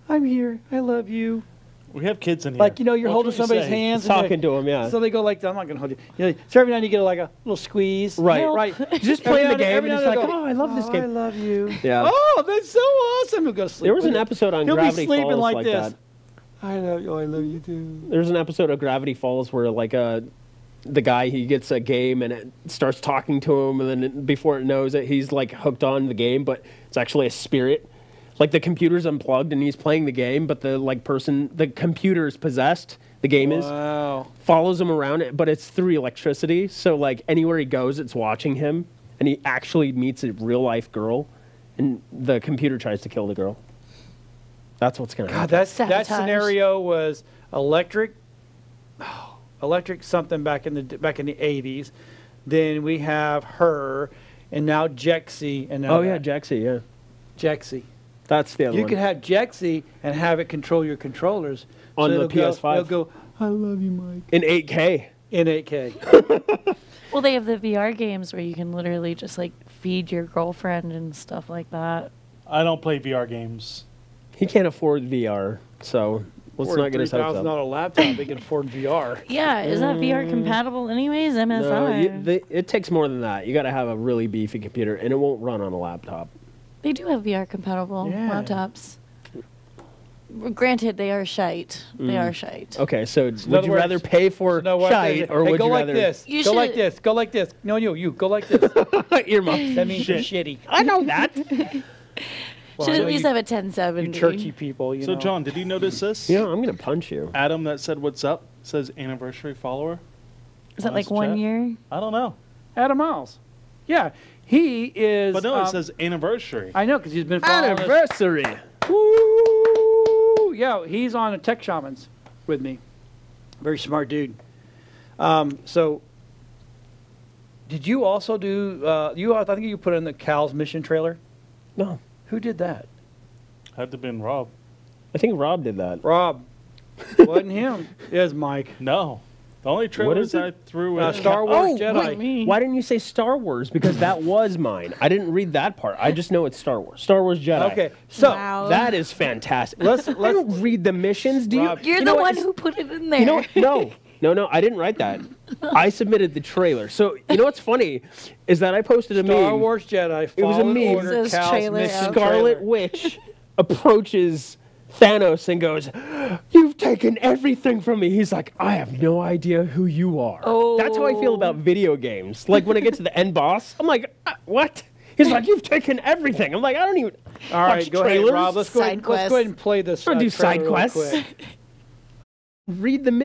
I'm here. I love you. We have kids in here. Like, you're What holding can you somebody's say? hands. Talking to him, yeah. So they go like, I'm not going to hold you. So every now and then you get like a little squeeze. Right. Right. Just playing the Every game, now and and it's then like, go, oh, I love this I game. love you. Yeah. Oh, that's so awesome. He'll go to sleep. There was with an it. episode on He'll Gravity be sleeping Falls like like this. that. I love you. I love you too. There's an episode of Gravity Falls where like the guy, he gets a game and it starts talking to him, and then before it knows it, he's like hooked on the game, but it's actually a spirit. Like the computer's unplugged and he's playing the game, but the computer is possessed. The game follows him around, but it's through electricity. So like anywhere he goes, it's watching him, and he actually meets a real life girl, and the computer tries to kill the girl. That's what's gonna happen. That Sabotage. scenario was electric something back in the 80s. Then we have her, and now Jexy, and now Jexy, yeah. Jexy. That's the other You one. could have Jexy and have it control your controllers On the it'll PS5. It'll go, I love you, Mike. In 8K. In 8K. Well, they have the VR games where you can literally just like feed your girlfriend and stuff like that. I don't play VR games. He can't afford VR, so let's not get his hopes up. $3,000 laptop, they can afford VR. Yeah, is that VR compatible anyways? MSI. No, it takes more than that. You got to have a really beefy computer, and it won't run on a laptop. They do have VR compatible laptops. Granted, they are shite. They are shite. Okay, so in would other you words- rather pay for shite, or hey, would go you like rather this. You Go like should- this. Go like this. No, you go like this. earmuffs? That means you're shitty. I know that. Well, Should I at know least you- have a 1070. You churchy people, you So, know. John, did you notice this? Yeah, I'm gonna punch you. Adam that said what's up says anniversary follower. Is that on like his 1 chat. year? I don't know. Adam Miles. Yeah, he is. But no, it says anniversary. I know, because he's been following us. Anniversary. Woo! Yeah, he's on a Tech Shamans with me. Very smart dude. So, did you also do? I think you put in the Cal's mission trailer. No, Who did that? Had to have been Rob. I think Rob did that. Rob. Wasn't him. It was Mike. No. The only is trailers I it? threw in. Star Wars Oh, Jedi. Why didn't you say Star Wars? Because that was mine. I didn't read that part. I just know it's Star Wars. Star Wars Jedi. Okay, so Wow. That is fantastic. I don't read the missions. Do you? Rob, You're you the know one what? who put it in there. You know what? No, I didn't write that. I submitted the trailer. So you know what's funny is that I posted a Star meme. Wars Jedi. It was a Fallen meme. Order, It says Cal's trailer mission out. Scarlet trailer. Witch approaches Thanos and goes, "You've taken everything from me." He's like, "I have no idea who you are." Oh. That's how I feel about video games. Like when I get to the end boss, I'm like, "What?" He's like, "You've taken everything." I'm like, "I don't even All watch right, go trailers. ahead, Rob. Let's go ahead and play this. I don't do side trailer real quests. quick. Read the."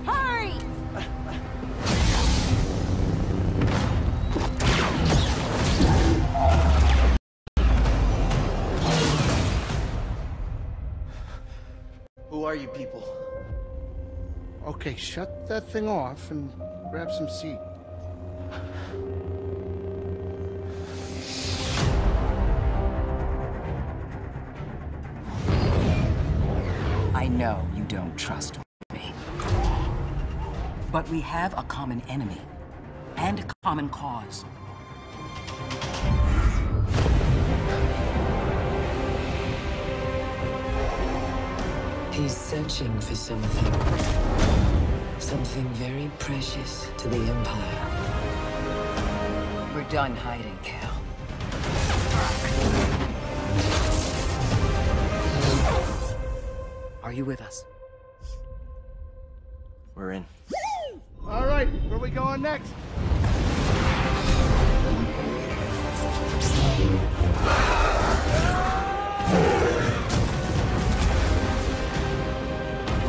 Hurry! Who are you people? Okay, shut that thing off and grab some seat. I know you don't trust me. But we have a common enemy and a common cause. He's searching for something. Something very precious to the Empire. We're done hiding, Cal. Are you with us? We're in. All right, where are we going next?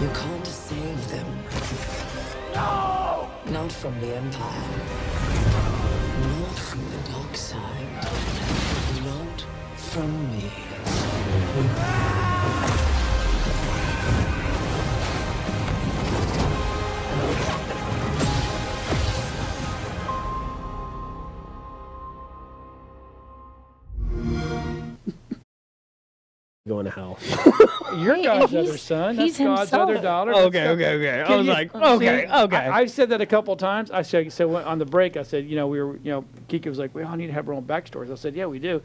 You can't save them. No! Not from the Empire. Not from the dark side. Not from me. Going to hell. You're Hey, God's he's- other son. That's he's God's himself. other daughter. Okay. I Can was you- like, see, okay. I've said that a couple times. I said, so on the break, I said, we were, Kiki was like, we all need to have our own backstories. I said, yeah, we do.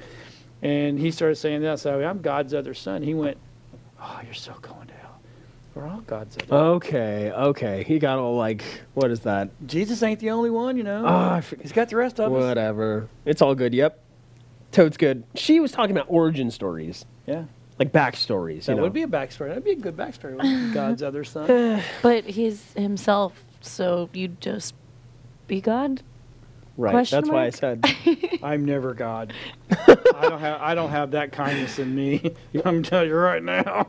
And he started saying that. So I'm God's other son. He went, oh, you're so going to hell. We're all God's other. Okay. He got all like, what is that? Jesus ain't the only one, I He's got the rest of us. Whatever. It's all good. Yep. Toad's good. She was talking about origin stories, Yeah. like backstories. That you know? would be a backstory. That'd be a good backstory. With God's other son. But he's himself, so you'd just be God? right. question That's why I mark? said. I'm never God. I don't have that kindness in me. I'm telling you right now.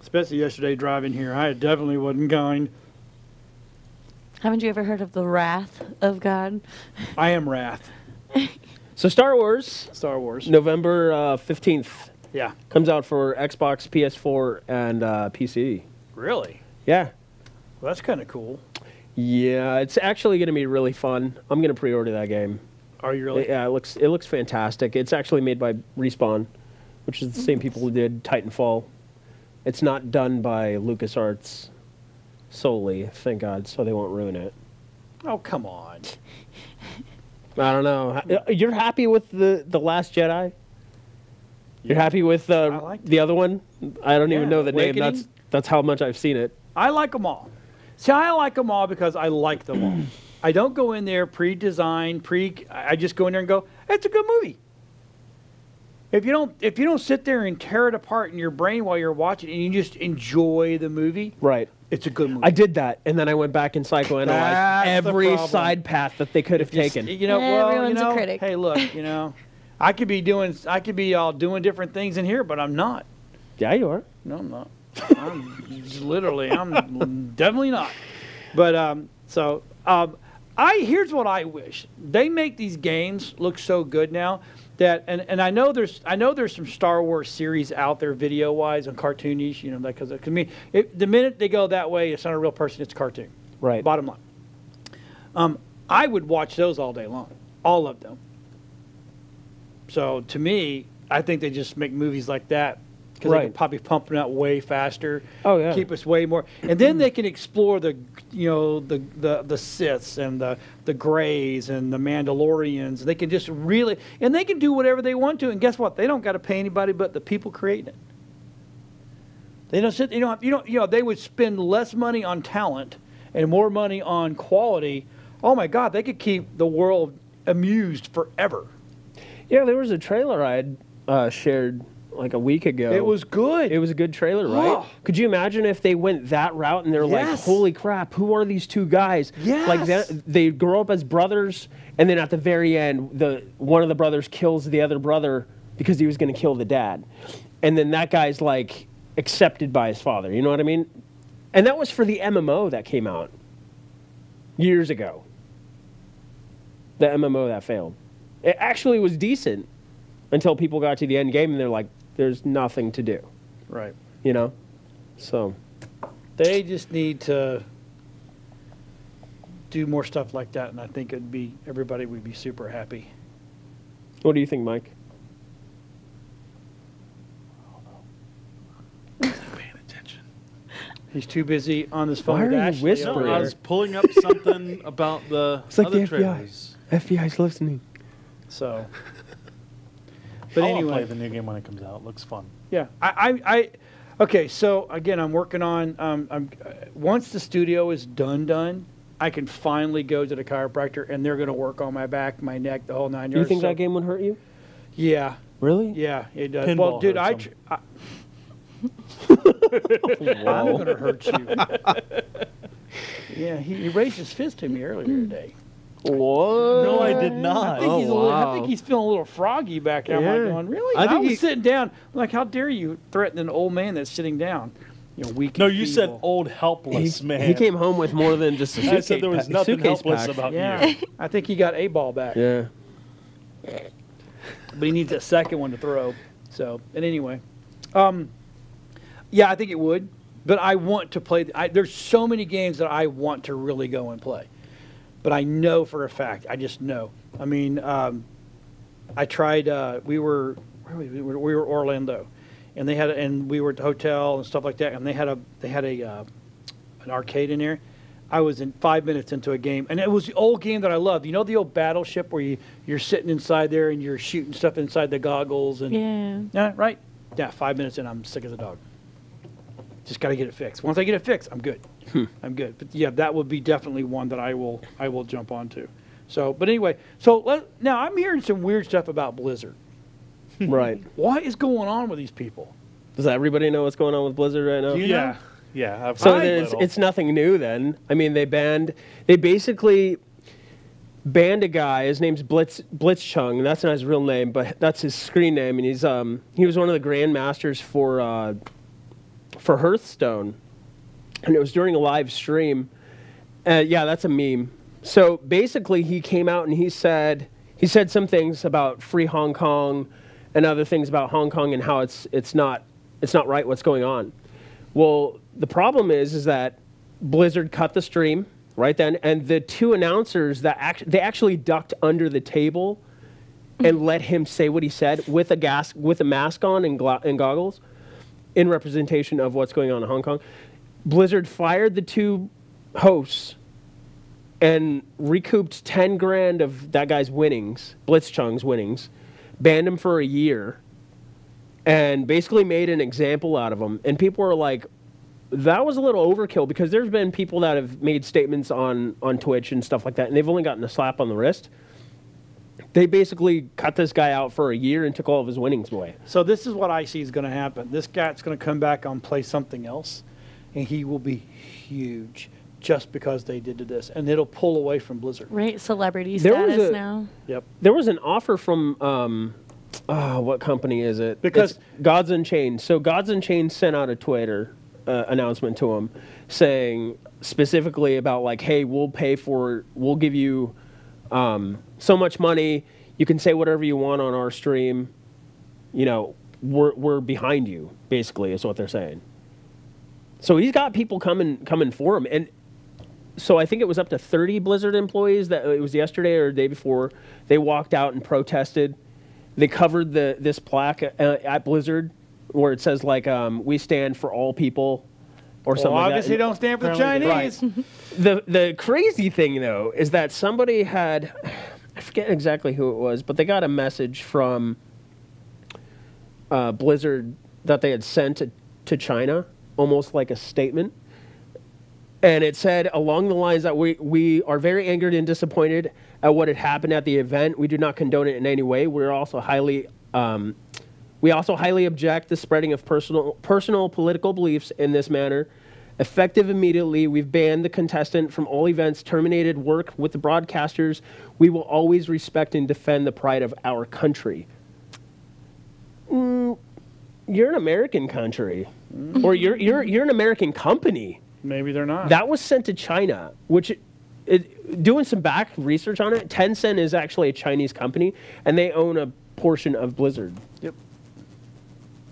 Especially yesterday driving here, I definitely wasn't kind. Haven't you ever heard of the wrath of God? I am wrath. So Star Wars, Star Wars. November 15th, Yeah. comes out for Xbox, PS4, and PC. Really? Yeah. Well, that's kind of cool. Yeah, it's actually going to be really fun. I'm going to pre-order that game. Are you really? Yeah, it looks fantastic. It's actually made by Respawn, which is the same people who did Titanfall. It's not done by LucasArts solely, thank God, so they won't ruin it. Oh, come on. I don't know. You're happy with the Last Jedi? You're happy with liked the other one? I don't even Yeah, know the name. Awakening? That's how much I've seen it. I like them all. See, I like them all because I like them all. I don't go in there pre-designed, I just go in there and go, it's a good movie. If you don't sit there and tear it apart in your brain while you're watching and you just enjoy the movie, Right. it's a good movie. I did that, and then I went back and psychoanalyzed That's the every problem. side path that they could have taken. Everyone's a critic. Hey, look, I could be all doing different things in here, but I'm not. Yeah, you are. No, I'm not. I'm definitely not. But here's what I wish. They make these games look so good now that, and I know there's some Star Wars series out there video wise and cartoonish, because the minute they go that way, it's not a real person, it's a cartoon. Right. Bottom line. I would watch those all day long, all of them. So to me, I think they just make movies like that because they can Right. probably pump them out way faster. Oh, yeah. Keep us way more, and then they can explore the Siths and the Greys and the Mandalorians. They can just really, and they can do whatever they want to. And guess what? They don't got to pay anybody but the people creating it. They don't sit. They would spend less money on talent and more money on quality. Oh my God, they could keep the world amused forever. Yeah, there was a trailer I had shared like a week ago. It was good. It was a good trailer, right? Oh. Could you imagine if they went that route and they're like, Yes. holy crap, who are these two guys? Yes. Like they grow up as brothers, and then at the very end, one of the brothers kills the other brother because he was going to kill the dad. And then that guy's like accepted by his father. You know what I mean? And that was for the MMO that came out years ago. The MMO that failed. It actually was decent until people got to the end game and they're like, there's nothing to do. Right. So They just need to do more stuff like that, and I think everybody would be super happy. What do you think, Mike? He's too busy on his phone. Why with are you Ashley whispering? over I there. was pulling up something about the It's like other the FBI. trailers. FBI's listening. So, but I'll anyway, play the new game when it comes out. It looks fun. yeah. Okay. So again, I'm working on. Once the studio is done, I can finally go to the chiropractor, and they're going to work on my back, my neck, the whole 9 yards. Do you think So- that game would hurt you? Yeah. Really? Yeah, it does. Pinball Well, dude, hurts I'm going to hurt you. Yeah, he raised his fist to me earlier today. What? No, I did I not. think, I think wow. he's feeling a little froggy back there. I'm Yeah. like going, really? I I think was he- sitting down. I'm like, how dare you threaten an old man that's sitting down? You know, weak. No, and you said feeble. old helpless man. He came home with more than just a I suitcase. said there was nothing suitcase helpless pack. about Yeah, you. I think he got a ball back, Yeah. but he needs a second one to throw. So, and anyway, yeah, I think it would. But I want to play. There's so many games that I want to really go and play. But I know for a fact. I just know. I mean, I tried. We were Orlando, and we were at the hotel and stuff like that. And they had an arcade in there. I was in 5 minutes into a game, and it was the old game that I loved. You know the old Battleship where you're sitting inside there and you're shooting stuff inside the goggles and Yeah. right. Yeah, 5 minutes in, I'm sick as a dog. Just got to get it fixed. Once I get it fixed, I'm good. I'm good. But yeah, that would be definitely one that I will jump onto. So, but anyway, now I'm hearing some weird stuff about Blizzard. Right. What is going on with these people? Does everybody know what's going on with Blizzard right now? Do you Yeah. know? Yeah. I've So heard then a little. it's nothing new then. I mean, they basically banned a guy. His name's Blitzchung. That's not his real name, but that's his screen name. And he was one of the grandmasters for Hearthstone, and it was during a live stream. Yeah, that's a meme. So basically, he came out and he said some things about free Hong Kong and other things about Hong Kong and how it's not right what's going on. Well, the problem is that Blizzard cut the stream right then, and the two announcers they actually ducked under the table and let him say what he said with a mask on and goggles in representation of what's going on in Hong Kong. Blizzard fired the two hosts and recouped 10 grand of that guy's winnings, Blitzchung's winnings, banned him for a year, and basically made an example out of him. And people were like, that was a little overkill, because there's been people that have made statements on Twitch and stuff like that, and they've only gotten a slap on the wrist. They basically cut this guy out for a year and took all of his winnings away. So this is what I see is going to happen. This guy's going to come back and play something else, and he will be huge just because they did this, and it'll pull away from Blizzard. Right, celebrity There was status a- now. Yep. There was an offer from, what company is it? Because- It's Gods Unchained. So Gods Unchained sent out a Twitter announcement to him saying specifically about like, hey, we'll give you so much money. You can say whatever you want on our stream. You know, we're behind you, basically, is what they're saying. So he's got people coming for him. And so I think it was up to 30 Blizzard employees that it was yesterday or the day before. They walked out and protested. They covered this plaque at Blizzard where it says like, we stand for all people or something like that. Obviously don't stand for the Chinese. The crazy thing, though, is that somebody had, I forget exactly who it was, but they got a message from Blizzard that they had sent to China, almost like a statement. And it said along the lines that we are very angered and disappointed at what had happened at the event. We do not condone it in any way. We also highly object the spreading of personal political beliefs in this manner. Effective immediately, we've banned the contestant from all events, terminated work with the broadcasters. We will always respect and defend the pride of our country. You're an American country, or you're an American company. Maybe they're not. That was sent to China, which, doing some back research on it, Tencent is actually a Chinese company, and they own a portion of Blizzard. Yep.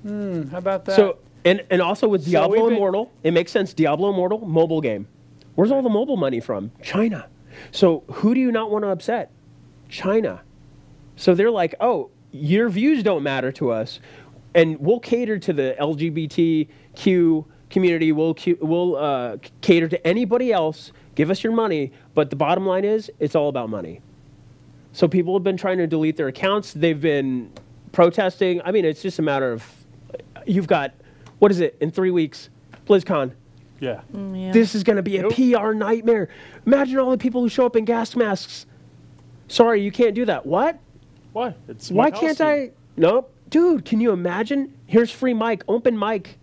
How about that? So, and also with So Diablo we've been- Immortal, it makes sense. Diablo Immortal, mobile game. Where's all the mobile money from? China. So who do you not want to upset? China. So they're like, oh, your views don't matter to us, and we'll cater to the LGBTQ community. We'll cater to anybody else. Give us your money. But the bottom line is, it's all about money. So people have been trying to delete their accounts. They've been protesting. I mean, it's just a matter of, you've got, what is it, in 3 weeks, BlizzCon. Yeah. Yeah. This is going to be a PR nightmare. Imagine all the people who show up in gas masks. Sorry, you can't do that. What? Why? It's Why can't I? Nope. Dude, can you imagine? Here's free mic, open mic.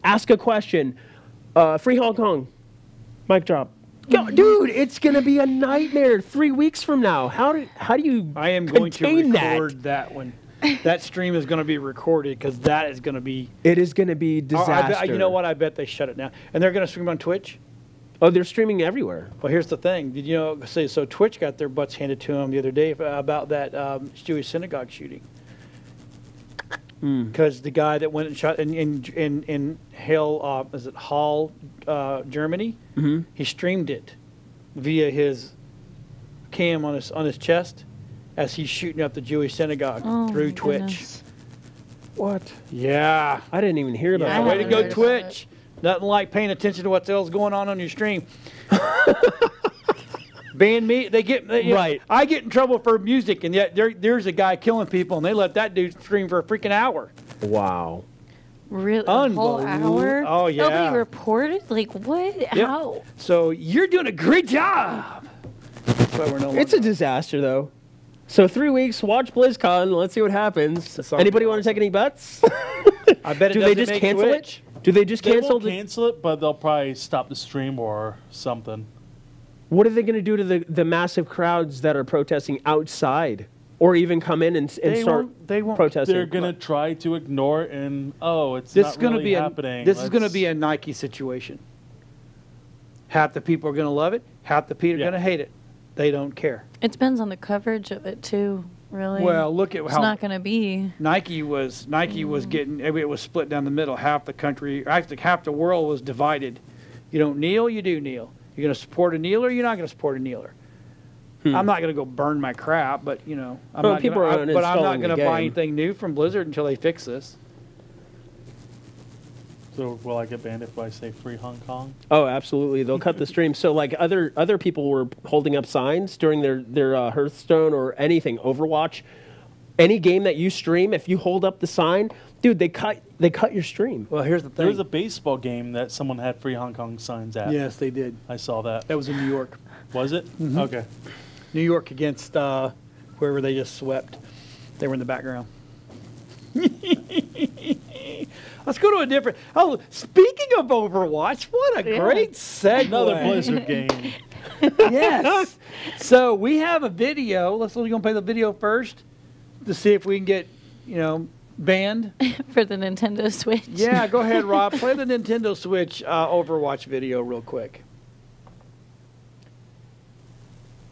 Ask a question. Free Hong Kong. Mic drop. Yo, dude, it's going to be a nightmare 3 weeks from now. How do you I am going to contain record that one. That stream is going to be recorded because that is going to be. It is going to be disaster. You know what? I bet they shut it down. And they're going to stream on Twitch? Oh, they're streaming everywhere. Well, here's the thing. Did you know? So Twitch got their butts handed to them the other day about that Jewish synagogue shooting. Because the guy that went and shot in Hell, is it Hall, Germany? Mm-hmm. He streamed it via his cam on his chest as he's shooting up the Jewish synagogue through Twitch. Goodness. What? Yeah. I didn't even hear about Yeah, that. Way to haven't go, heard about Twitch. Nothing like paying attention to what else going on your stream. Ban me. Right. I get in trouble for music, and yet there's a guy killing people, and they let that dude stream for a freaking hour. Wow. Really? A whole Unbelievable. hour? Oh, yeah. Nobody reported? Like, what? Yep. How? So you're doing a great job. That's why we're no It's a disaster, though. So 3 weeks, watch BlizzCon. Let's see what happens. Anybody want to take any bets? I bet it Do they doesn't just make cancel Twitch. it? Do they just They cancel won't cancel it, but they'll probably stop the stream or something. What are they going to do to the massive crowds that are protesting outside, or even come in and start They won't. protesting? They're gonna try to ignore it, and it's This not is going to really be happening. This is going to be a Nike situation. Half the people are going to love it. Half the people are Yeah. going to hate it. They don't care. It depends on the coverage of it, too, really. Well, look at It's how not going to be. Nike was getting, it was split down the middle. Half the country, actually half the world was divided. You don't kneel, you do kneel. You're going to support a kneeler, you're not going to support a kneeler. I'm not going to go burn my crap, but I'm not people gonna, are but I'm not uninstalling going the to buy game. anything new from Blizzard until they fix this. So will I get banned if I say free Hong Kong? Oh, absolutely. They'll cut the stream. So, like other people were holding up signs during their Hearthstone or anything, Overwatch, any game that you stream. If you hold up the sign, dude, they cut your stream. Well, here's the thing. There was a baseball game that someone had free Hong Kong signs at. Yes, they did. I saw that. That was in New York. Was it? Okay. New York against whoever they just swept. They were in the background. Let's go to a different. Oh, speaking of Overwatch, what a great segue. Another Blizzard game. Yes. So we have a video. We're going to play the video first to see if we can get, banned. For the Nintendo Switch. Yeah, go ahead, Rob. Play the Nintendo Switch Overwatch video real quick.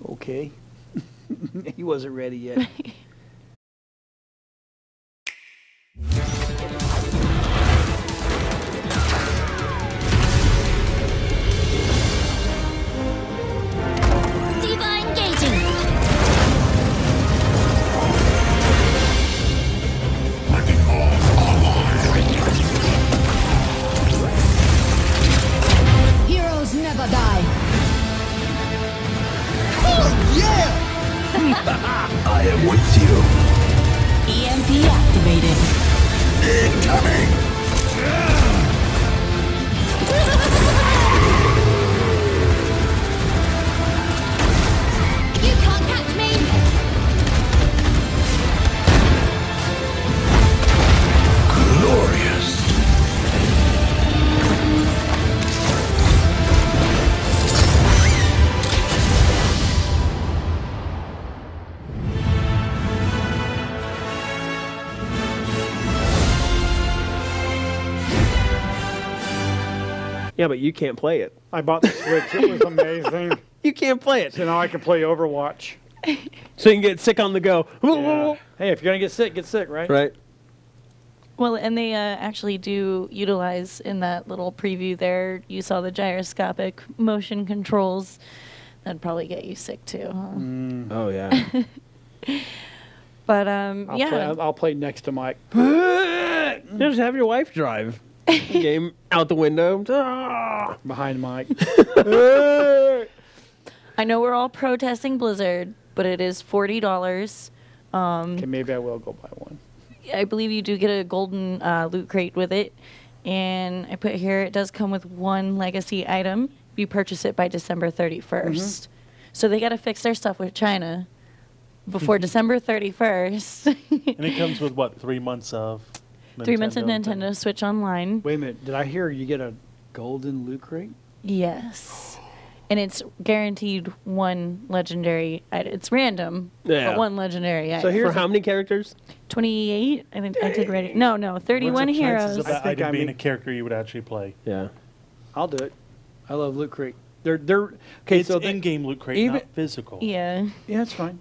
Okay. He wasn't ready yet. Heroes never die. I am with you. EMP activated. Incoming! You can't catch me. Glorious. Yeah, but you can't play it. I bought the Switch. It was amazing. You can't play it. So now I can play Overwatch. So you can get sick on the go. Yeah. Hey, if you're going to get sick, right? Right. Well, and they actually do utilize in that little preview there, you saw the gyroscopic motion controls That'd probably get you sick too, huh? Oh yeah. But I'll play next to Mike. Just have your wife drive. Game out the window. Behind Mike. I know we're all protesting Blizzard, but it is $40. Okay, maybe I will go buy one. I believe you do get a golden loot crate with it. And I put here, it does come with one legacy item if you purchase it by December 31st. So they got to fix their stuff with China before December 31st. And it comes with, what, 3 months of Nintendo? 3 months of Nintendo Switch Online. Wait a minute. Did I hear you get a golden loot crate? Yes. And it's guaranteed one legendary item. It's random, Yeah. but one legendary item. So here's for how many characters? 28? I think I did ready. No, 31 What's the chances heroes. of that I think item I being mean- a character you would actually play? Yeah. I'll do it. I love loot crate. They're okay. It's So in-game loot crate, even- not physical. Yeah. yeah, it's fine.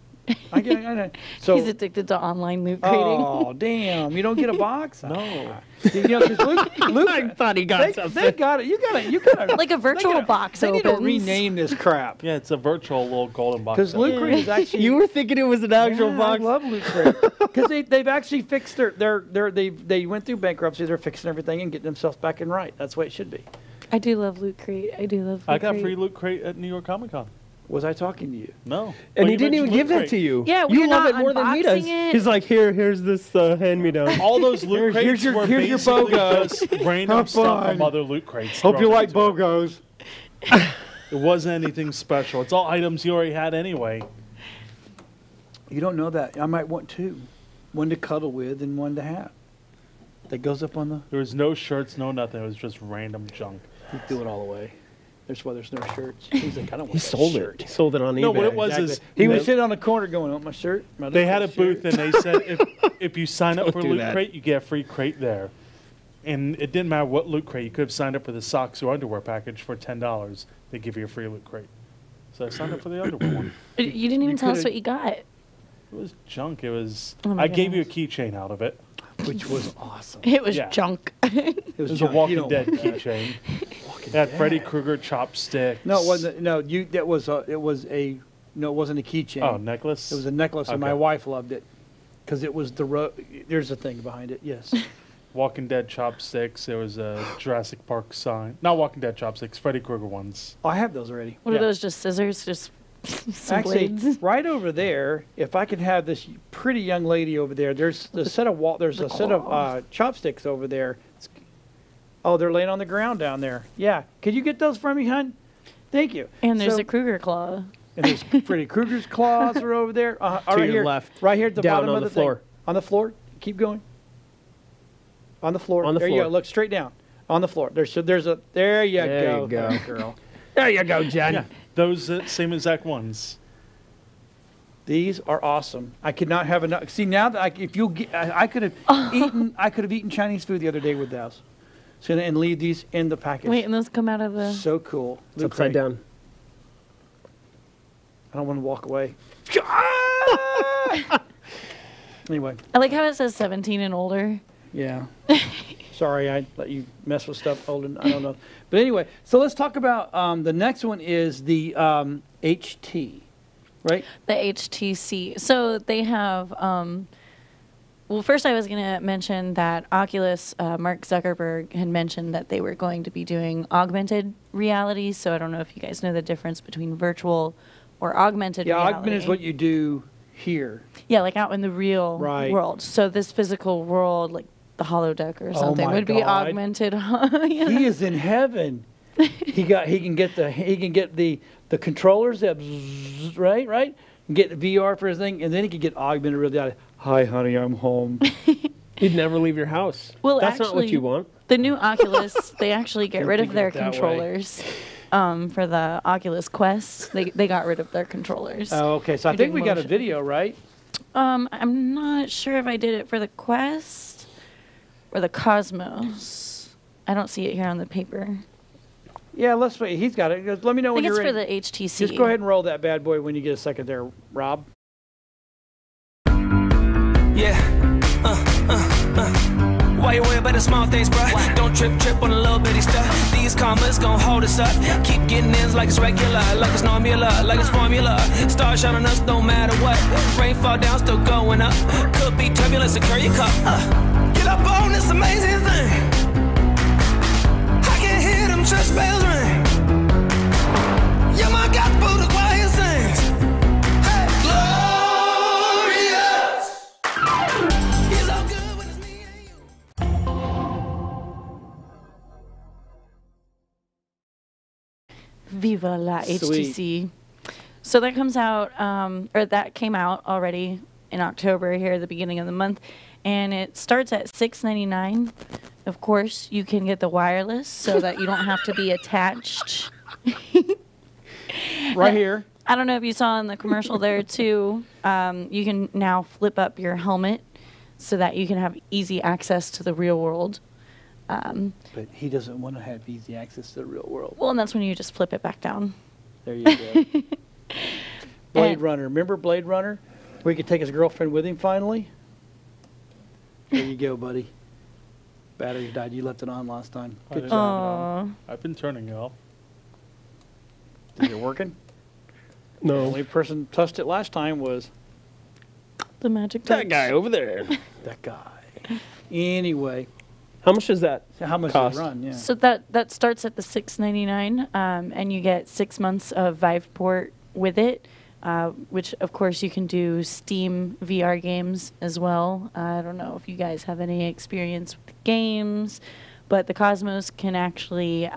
I get. I know. So He's addicted to online loot crating. oh damn! You don't get a box? No. You know, 'cause Luke, I thought he got something. they got it. You got it. Like a virtual box They need to opens. rename this crap. Yeah, it's a virtual little golden box. Because loot crate is actually. You were thinking it was an actual Yeah, box. I love loot crate because they've actually fixed they went through bankruptcy. They're fixing everything and getting themselves back in right. That's the way it should be. I do love loot crate. I do love loot I got crate. free loot crate at New York Comic Con. Was I talking to you? No. And Well, he you didn't even mentioned give Loot that Crate. to you. Yeah, you we're love not it more than he does. unboxing it. He's like, here's this hand me down. All those loot crates here's your were BOGO. basically just random Have stuff fun. from other loot crates. Hope you thrown like into it. BOGOs. It wasn't anything special. It's all items you already had anyway. You don't know that. I might want two. One to cuddle with and one to have. That goes up on the... There was no shirts, no nothing. It was just random junk. You threw it all away. That's why there's no shirts. He's like, I don't want He that sold shirt. it. He sold it on eBay. No, what it was Exactly. is He was sitting on the corner going, "Oh, my shirt." My they had a little booth shirt." and they said if you sign up Don't for do Loot that. Crate, you get a free crate there. And it didn't matter what Loot Crate. You could have signed up for the socks or underwear package for $10. They give you a free Loot Crate. So I signed up for the underwear one. You didn't even tell us coulda- what you got. It was junk. It was. Oh my I gave you a goodness. keychain out of it. Which was awesome. It was Yeah. junk. It was It was a junk. You Walking don't Dead want that. keychain. It had Freddy Krueger chopsticks. No, it wasn't. No, it was a. No, it wasn't a keychain. Oh, necklace? It was a necklace, and my Okay. wife loved it because it was the. There's a thing behind it. Yes. Walking Dead chopsticks. There was a Jurassic Park sign. Not Walking Dead chopsticks, Freddy Krueger ones. Oh, I have those already. What Yeah. are those? Just scissors? Just some Actually, blades? right over there, if I could have this pretty young lady over there, there's a set of there's a set of chopsticks over there. Oh, they're laying on the ground down there. Yeah, could you get those for me, hon? Thank you. And there's So- a Kruger claw. and there's Freddy Krueger's claws are over there. Right your here, left. right here at the Down bottom on of the the thing. floor. On the floor. Keep going. On the floor. On the there floor. you go. Look straight down. On the floor. There you go. There you go. girl. There you go, Jen. Yeah, those same exact ones. These are awesome. I could not have enough. See, now that if you get, I could have eaten Chinese food the other day with those. So and leave these in the package. Wait, and those come out of the... So cool. It's upside down. I don't want to walk away. Anyway. I like how it says 17 and older. Yeah. Sorry, I let you mess with stuff older. I don't know. But anyway, so let's talk about the next one is the HT, right? The HTC. So they have... well, first I was going to mention that Oculus, Mark Zuckerberg had mentioned that they were going to be doing augmented reality. So I don't know if you guys know the difference between virtual or augmented reality. Yeah, augmented is what you do here. Yeah, like out in the real Right. world. So this physical world, like the holodeck or something, my would be God. augmented. He is in heaven. He can get the controllers that bzzz, right, and get the VR for his thing, and then he can get augmented reality. Hi, honey, I'm home. You'd never leave your house. Well, That's not what actually, you want. The new Oculus, they actually get Don't rid of think their of it that way. controllers. For the Oculus Quest, they got rid of their controllers. Oh, okay. So I They think did we got a motion. video, right? I'm not sure if I did it for the Quest or the Cosmos. I don't see it here on the paper. Yeah, let's wait. He's got it. Let me know I when think you're it's ready. for the HTC. Just go ahead and roll that bad boy when you get a second there, Rob. Yeah. White you worry about the small things, bruh. Don't trip on the little bitty stuff. These commas gon' hold us up. Keep getting ins like it's regular, like it's normula, like it's formula. Stars shine on us, no matter what. Rain fall down, still going up. Could be turbulence, secure your cup. Get up on this amazing thing. I can hear them church bells ring. Yeah, my gospel, the choir sings. Hey, glorious. He's all good when it's me and you. Viva la HTC. So that comes out, or that came out already in October here at the beginning of the month, and it starts at $6.99. Of course, you can get the wireless so that you don't have to be attached. Right here. I don't know if you saw in the commercial there too. You can now flip up your helmet so that you can have easy access to the real world. But he doesn't want to have easy access to the real world. Well, and that's when you just flip it back down. There you go. Blade Runner. Remember Blade Runner? Where he could take his girlfriend with him finally? There you go, buddy. Battery died. You left it on last time. Good job. I've been turning it off. Is it working? No. The only person touched it last time was the magic that touch. guy over there. That guy. Anyway. How much does that How much cost? does it run? Yeah. So that starts at the $6.99, and you get 6 months of Viveport with it, which of course you can do Steam VR games as well. I don't know if you guys have any experience with games, but the Cosmos can actually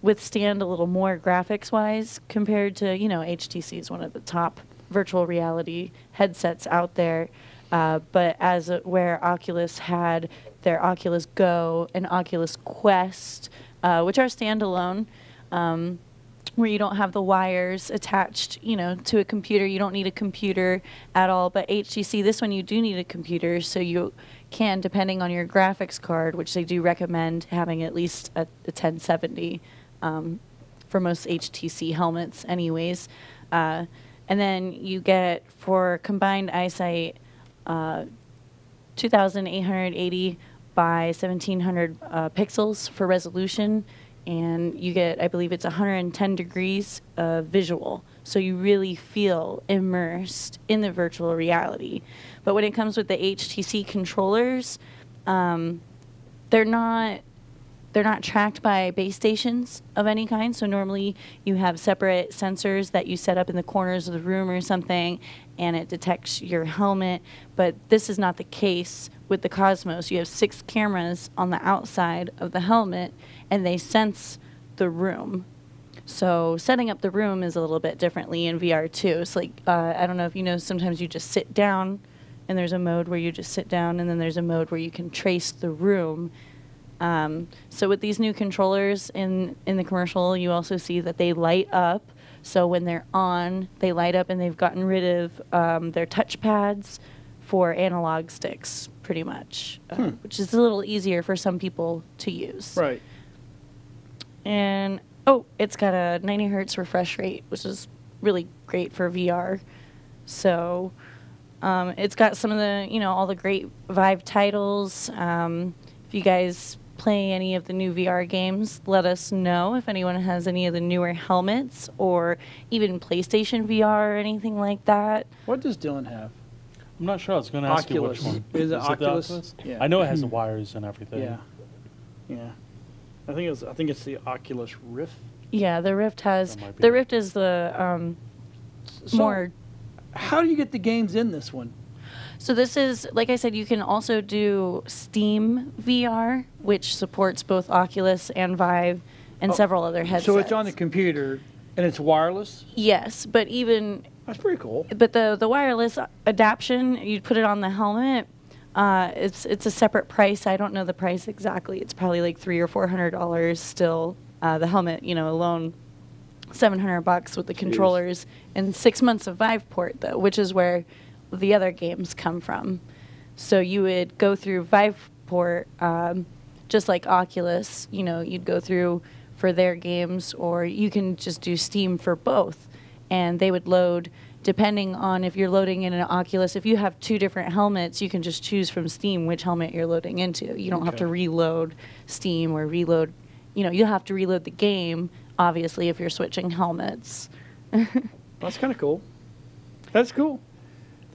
withstand a little more graphics-wise compared to, HTC is one of the top virtual reality headsets out there. But where Oculus had their Oculus Go and Oculus Quest, which are standalone, where you don't have the wires attached, to a computer. You don't need a computer at all. But HTC, this one you do need a computer, so you can, depending on your graphics card, which they do recommend having at least a 1070 for most HTC helmets anyways. And then you get, for combined eyesight, 2,880 by 1,700 pixels for resolution, and you get, I believe it's 110 degrees visual, so you really feel immersed in the virtual reality. But when it comes with the HTC controllers, they're not tracked by base stations of any kind. So normally you have separate sensors that you set up in the corners of the room or something, and it detects your helmet. But this is not the case with the Cosmos. You have 6 cameras on the outside of the helmet, and they sense the room. So setting up the room is a little bit differently in VR too. It's like, I don't know if you know, sometimes you just sit down, and there's a mode where you just sit down, and then there's a mode where you can trace the room. So with these new controllers in the commercial, you also see that they light up. So when they're on, they light up, and they've gotten rid of their touch pads for analog sticks, pretty much, which is a little easier for some people to use. Right. And, it's got a 90 hertz refresh rate, which is really great for VR. So it's got some of the, all the great Vive titles. If you guys play any of the new VR games, let us know if anyone has any of the newer helmets or even PlayStation VR or anything like that. What does Dylan have? I'm not sure. I was going to ask you which one. Is it the Oculus? Yeah. I know it has the wires and everything. Yeah. Yeah. I think it's the Oculus Rift. Yeah, the Rift has. The Rift is the more. How do you get the games in this one? So this is, like I said, you can also do Steam VR, which supports both Oculus and Vive and several other headsets. So it's on the computer and it's wireless? Yes, but even... That's pretty cool. But the wireless adaptation, you put it on the helmet, it's a separate price. I don't know the price exactly. It's probably like $300 or $400 still. The helmet, alone, $700 with the controllers, and 6 months of Viveport, though, which is where the other games come from. So you would go through Viveport, just like Oculus, you'd go through for their games, or you can just do Steam for both. And they would load depending on if you're loading in an Oculus, if you have 2 different helmets, you can just choose from Steam which helmet you're loading into. You don't have to reload Steam or reload, you'll have to reload the game, obviously, if you're switching helmets. That's kind of cool. That's cool.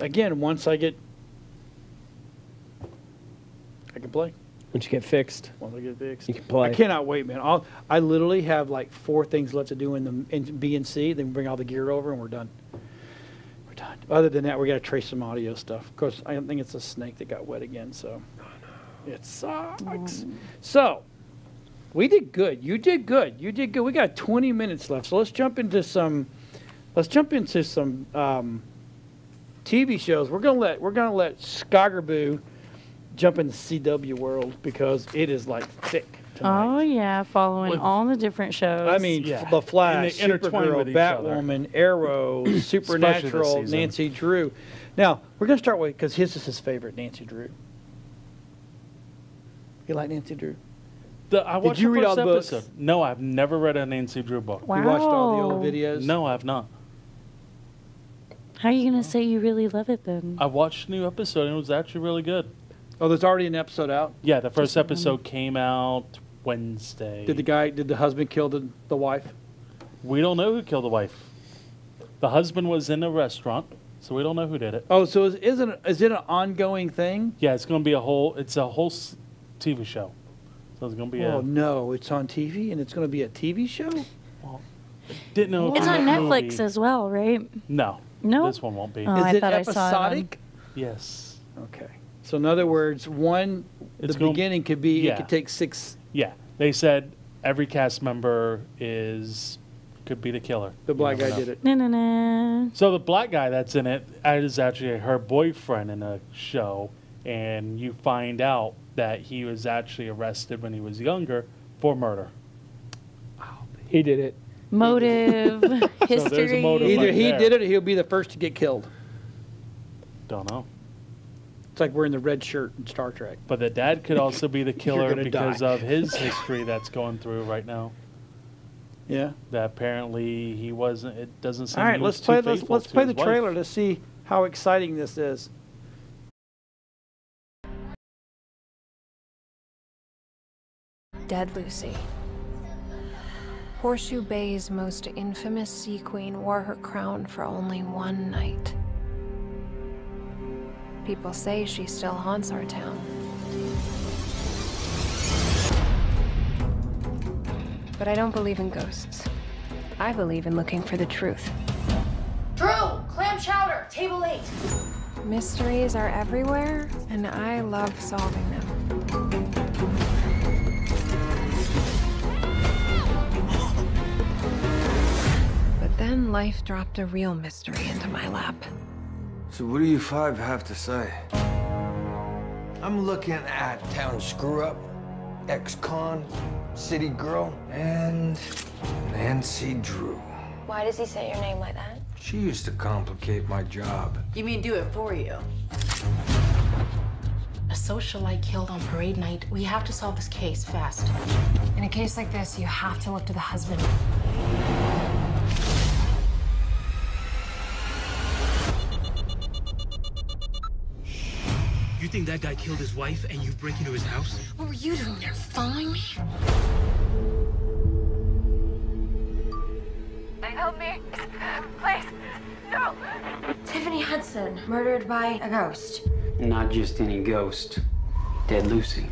Again, once I can play. Once you get fixed. Once I get fixed. You can play. I cannot wait, man. I literally have like 4 things left to do in B and C. Then bring all the gear over and we're done. We're done. Other than that, we got to trace some audio stuff. Of course, I think it's a snake that got wet again, so it sucks. So we did good. You did good. You did good. We got 20 minutes left, so let's jump into some. TV shows. We're gonna let Skogerboo jump in the CW world because it is like thick tonight. Oh yeah, following all the different shows. I mean, The Flash, Supergirl, Batwoman, Arrow, Supernatural, Nancy Drew. Now we're gonna start with because his is his favorite, Nancy Drew. You like Nancy Drew? Did you read all the books? No, I've never read a Nancy Drew book. Wow. You watched all the old videos? No, I've not. How are you going to say you really love it then? I watched a new episode and it was actually really good. Oh, there's already an episode out? Yeah, the first episode came out Wednesday. Did the husband kill the wife? We don't know who killed the wife. The husband was in a restaurant, so we don't know who did it. Oh, so is it an ongoing thing? Yeah, it's going to be a whole TV show. So it's going to be no, it's on TV and it's going to be a TV show? Well, didn't know. It's on Netflix as well, right? No. No? This one won't be. Oh, is it thought episodic? Yes. Okay. So in other words, the beginning could be, it could take 6. Yeah. They said every cast member could be the killer. The black guy did it. No. So the black guy that's in it is actually her boyfriend in a show, and you find out that he was actually arrested when he was younger for murder. He did it. Motive, history. So there's a motive. Either right he there. did it or he'll be the first to get killed. Don't know. It's like wearing the red shirt in Star Trek. But the dad could also be the killer gonna because die. of his history that's going through right now. Yeah. That apparently he wasn't. It doesn't seem. All right, he was let's too play faithful the to his trailer wife. to see how exciting this is. Dead Lucy. Horseshoe Bay's most infamous sea queen wore her crown for only one night. People say she still haunts our town. But I don't believe in ghosts. I believe in looking for the truth. Drew, clam chowder, table 8. Mysteries are everywhere, and I love solving them. But then life dropped a real mystery into my lap. So what do you 5 have to say? I'm looking at town screw-up, ex-con, city girl, and Nancy Drew. Why does he say your name like that? She used to complicate my job. You mean do it for you? A socialite killed on parade night. We have to solve this case fast. In a case like this, you have to look to the husband. You think that guy killed his wife and you break into his house? What were you doing there, following me? Help me. Please. No. Tiffany Hudson, murdered by a ghost. Not just any ghost. Dead Lucy.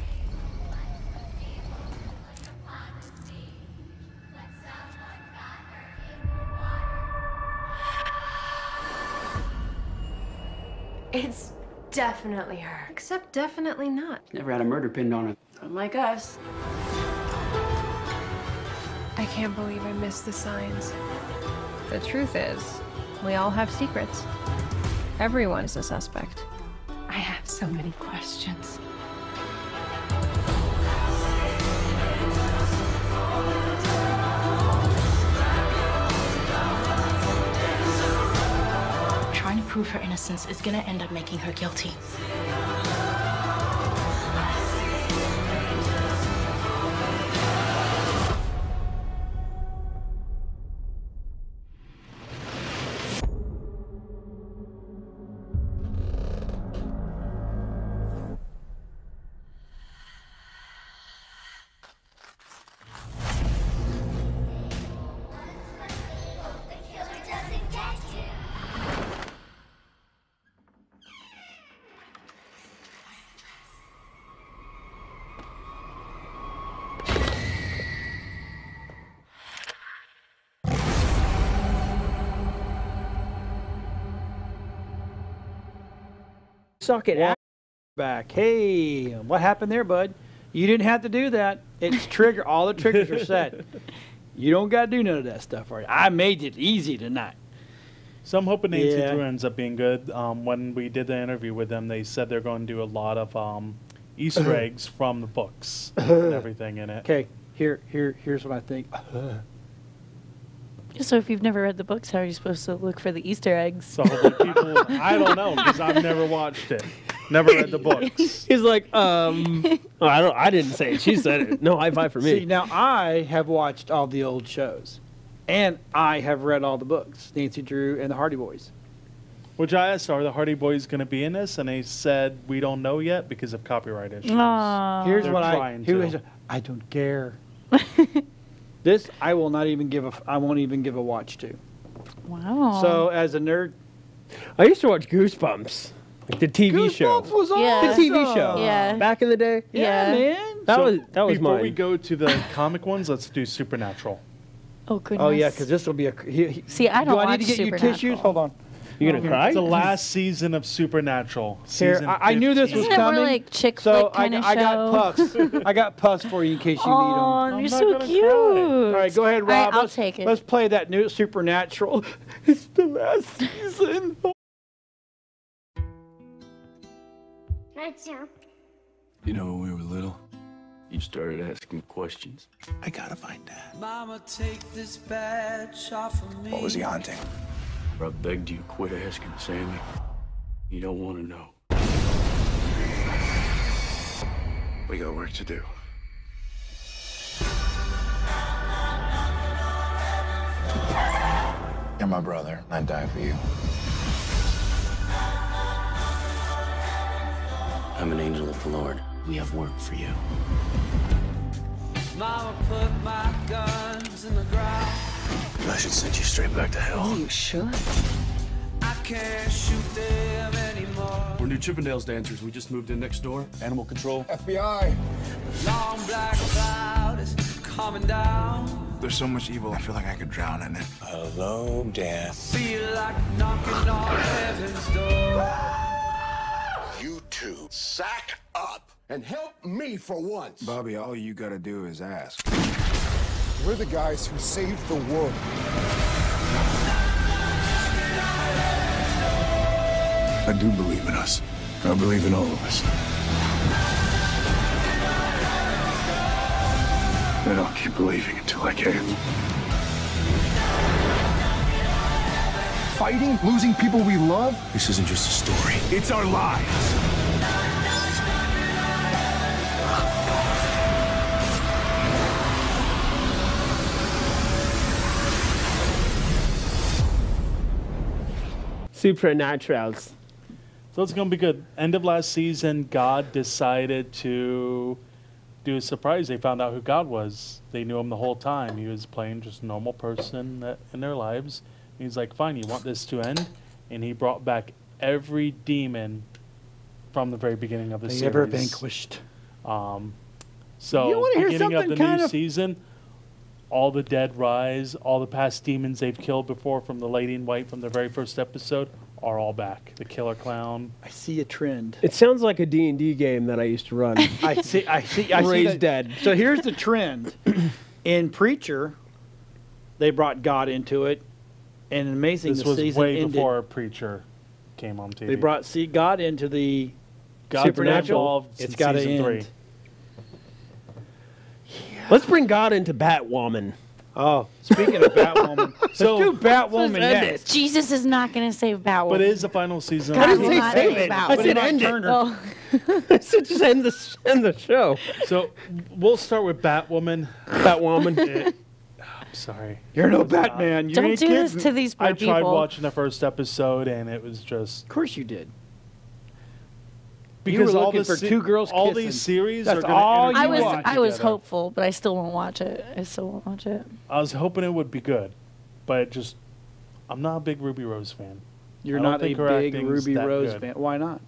It's definitely her. Except definitely not. Never had a murder pinned on her. Unlike us. I can't believe I missed the signs. The truth is, we all have secrets. Everyone is a suspect. I have so many questions. Trying to prove her innocence is gonna end up making her guilty. Suck it out. Back. Hey, what happened there, bud? You didn't have to do that. It's trigger. All the triggers are set. You don't got to do none of that stuff for you. I made it easy tonight. So I'm hoping Nancy Drew ends up being good. When we did the interview with them, they said they're going to do a lot of Easter eggs from the books and everything in it. Okay, here's what I think. So if you've never read the books, how are you supposed to look for the Easter eggs? So people, I don't know because I've never watched it, never read the books. He's like, I didn't say it. She said it. No, high five for me. See, now I have watched all the old shows, and I have read all the books, Nancy Drew and the Hardy Boys. Which I asked, are the Hardy Boys going to be in this? And they said, we don't know yet because of copyright issues. Here's They're what trying I don't care. This I will not even give I won't even give a watch to. Wow. So as a nerd, I used to watch Goosebumps, like the TV show. Goosebumps was The awesome. TV show. Yeah. Back in the day. Yeah, man. That was Before mine. we go to the comic ones, let's do Supernatural. Oh, goodness. Oh yeah, because this will be a. See, I don't Do I watch need to get you Supernatural. tissues? Hold on. You gonna cry? It's the last season of Supernatural. Here, Season I knew this 15. was Isn't it more coming. like chick so flick kind of I got show? puffs. I got puffs for you in case you need them. Oh, you're not so gonna cute. cry. All right, go ahead, All right, Rob. I'll let's, take it. Let's play that new Supernatural. It's the last season. Right, sir. You know, when we were little, you started asking questions. I gotta find Dad. Mama, take this badge off of me. What was he hunting? I begged you, quit asking, Sammy. You don't want to know. We got work to do. You're my brother. I'd die for you. I'm an angel of the Lord. We have work for you. Mama, put my guns in the ground. I should send you straight back to hell. You should. I can't shoot them anymore. We're new Chippendales dancers. We just moved in next door. Animal control. FBI. Long black cloud is coming down. There's so much evil, I feel like I could drown in it. Hello, Dad. Feel like knocking on heaven's door. You two, sack up And help me for once. Bobby, all you gotta do is ask. We're the guys who saved the world. I do believe in us. I believe in all of us. And I'll keep believing until I can. Fighting, losing people we love. This isn't just a story. It's our lives. Supernaturals. So it's going to be good. End of last season, God decided to do a surprise. They found out who God was. They knew him the whole time. He was playing just a normal person in their lives. And he's like, fine, you want this to end? And he brought back every demon from the very beginning of the series. Ever vanquished. So, You wanna hear beginning of something the kind new of- season, all the dead rise, all the past demons they've killed before from the Lady in White from the very first episode are all back. The Killer Clown. I see a trend. It sounds like a D&D game that I used to run. I see Raised that. Dead. So here's the trend. In Preacher, they brought God into it, and amazing This the was season way ended. before Preacher came on TV. They brought God into the God's Supernatural. involved It's since got to season end. 3. Let's bring God into Batwoman. Oh, speaking of Batwoman, So- let's do Batwoman Let's end next. Jesus is not going to save Batwoman. But it is the final season. God of will the not save save it. Batwoman. I said end it. Oh. I said just end the show. So we'll start with Batwoman. Batwoman. I'm sorry. You're no Batman. You Don't ain't do this kidding. to these poor I tried people. watching the first episode and it was just Of course you did. because were all looking the for two girls all kissing. these series That's are going all to you I want. was hopeful, but I still won't watch it. I still won't watch it. I was hoping it would be good, but it just I'm not a big Ruby Rose fan. You're I don't not a think her big acting's Ruby that Rose good. fan. Why not?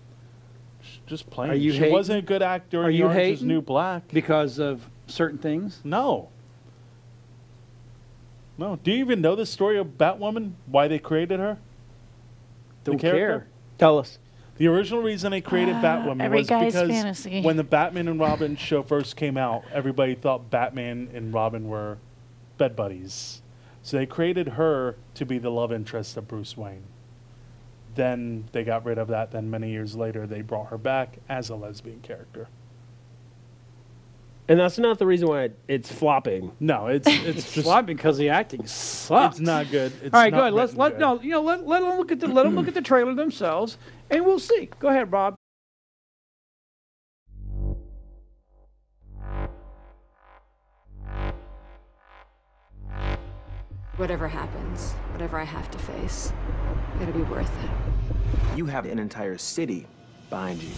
Just plain. Are you she hating? wasn't a good actor Are in you Orange is hating? New Black. Because of certain things? No. No. Do you even know the story of Batwoman? Why they created her? Don't character? care. Tell us. The original reason they created Batwoman every was guy's because fantasy. when the Batman and Robin show first came out, everybody thought Batman and Robin were bed buddies. So they created her to be the love interest of Bruce Wayne. Then they got rid of that. Then many years later, they brought her back as a lesbian character. And that's not the reason why it's flopping. No, it's It's just flopping because the acting sucks. it's not good. It's All right, not go ahead. Let's written let good. no, let them look at the trailer themselves, and we'll see. Go ahead, Rob. Whatever happens, whatever I have to face, it'll be worth it. You have an entire city behind you.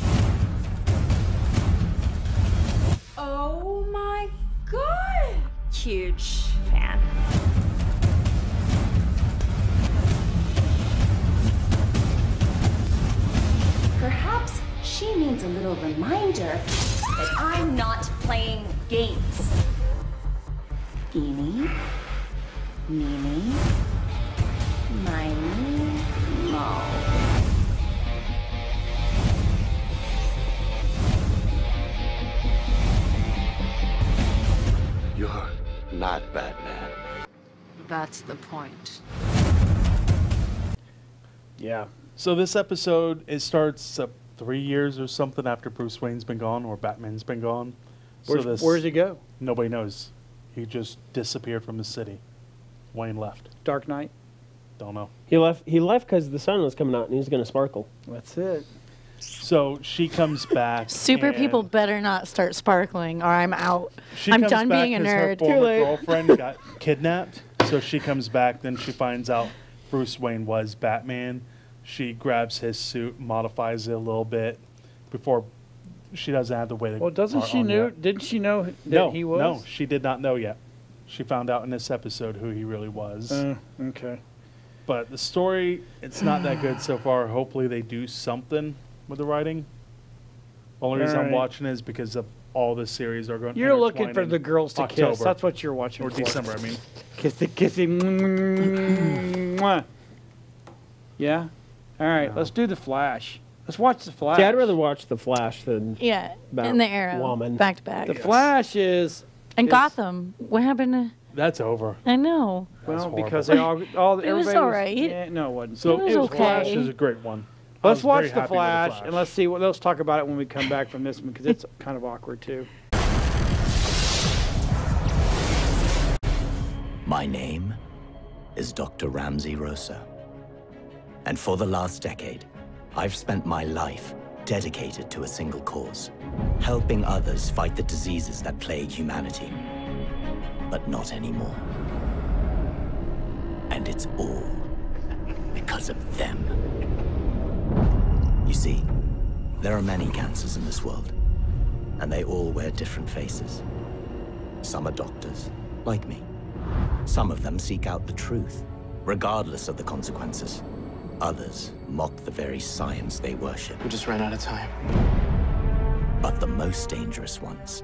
Oh my god! Huge fan. Perhaps she needs a little reminder that I'm not playing games. Eeny, meeny, miny, mo. You're not Batman. That's the point. Yeah. So this episode, it starts 3 years or something after Bruce Wayne's been gone or Batman's been gone. Where's he go? Nobody knows. He just disappeared from the city. Wayne left. Dark Knight. Don't know. He left because the sun was coming out and he was going to sparkle. That's it. So she comes back. Super and people better not start sparkling or I'm out. She I'm comes done back being a 'cause nerd. Her former girlfriend got kidnapped. So she comes back. Then she finds out Bruce Wayne was Batman. She grabs his suit, modifies it a little bit before she doesn't have to wait. Well, doesn't she know? Didn't she know that he was? No, she did not know yet. She found out in this episode who he really was. Okay. But the story, it's not that good so far. Hopefully they do something with the writing. Only reason I'm Alright. watching is because of all the series are going. You're looking for intertwine the in girls to October. kiss. That's what you're watching Or for. December, I mean. Kissy, kissy. Mwah. Yeah? All right, let's do The Flash. Let's watch The Flash. See, I'd rather watch The Flash than Yeah, in the Arrow, Woman. back to back. The Flash is... And Gotham. What happened to... That's over. I know. Well, because they all It was everybody all right. Yeah, no, it wasn't. So It was Flash okay. is a great one. I Let's was watch very The happy with Flash, and let's see what. Let's talk about it when we come back from this one because it's kind of awkward too. My name is Dr. Ramsey Rosa. And for the last decade, I've spent my life dedicated to a single cause, helping others fight the diseases that plague humanity. But not anymore. And it's all because of them. You see, there are many cancers in this world, and they all wear different faces. Some are doctors, like me. Some of them seek out the truth, regardless of the consequences. Others mock the very science they worship. We just ran out of time. But the most dangerous ones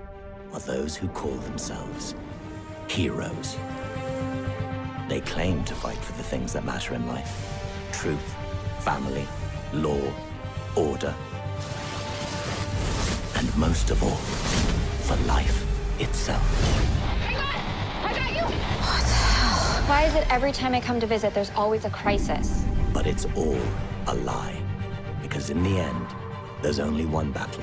are those who call themselves heroes. They claim to fight for the things that matter in life. Truth, family, law, order. And most of all, for life itself. Why is it every time I come to visit, there's always a crisis? But it's all a lie. Because in the end, there's only one battle.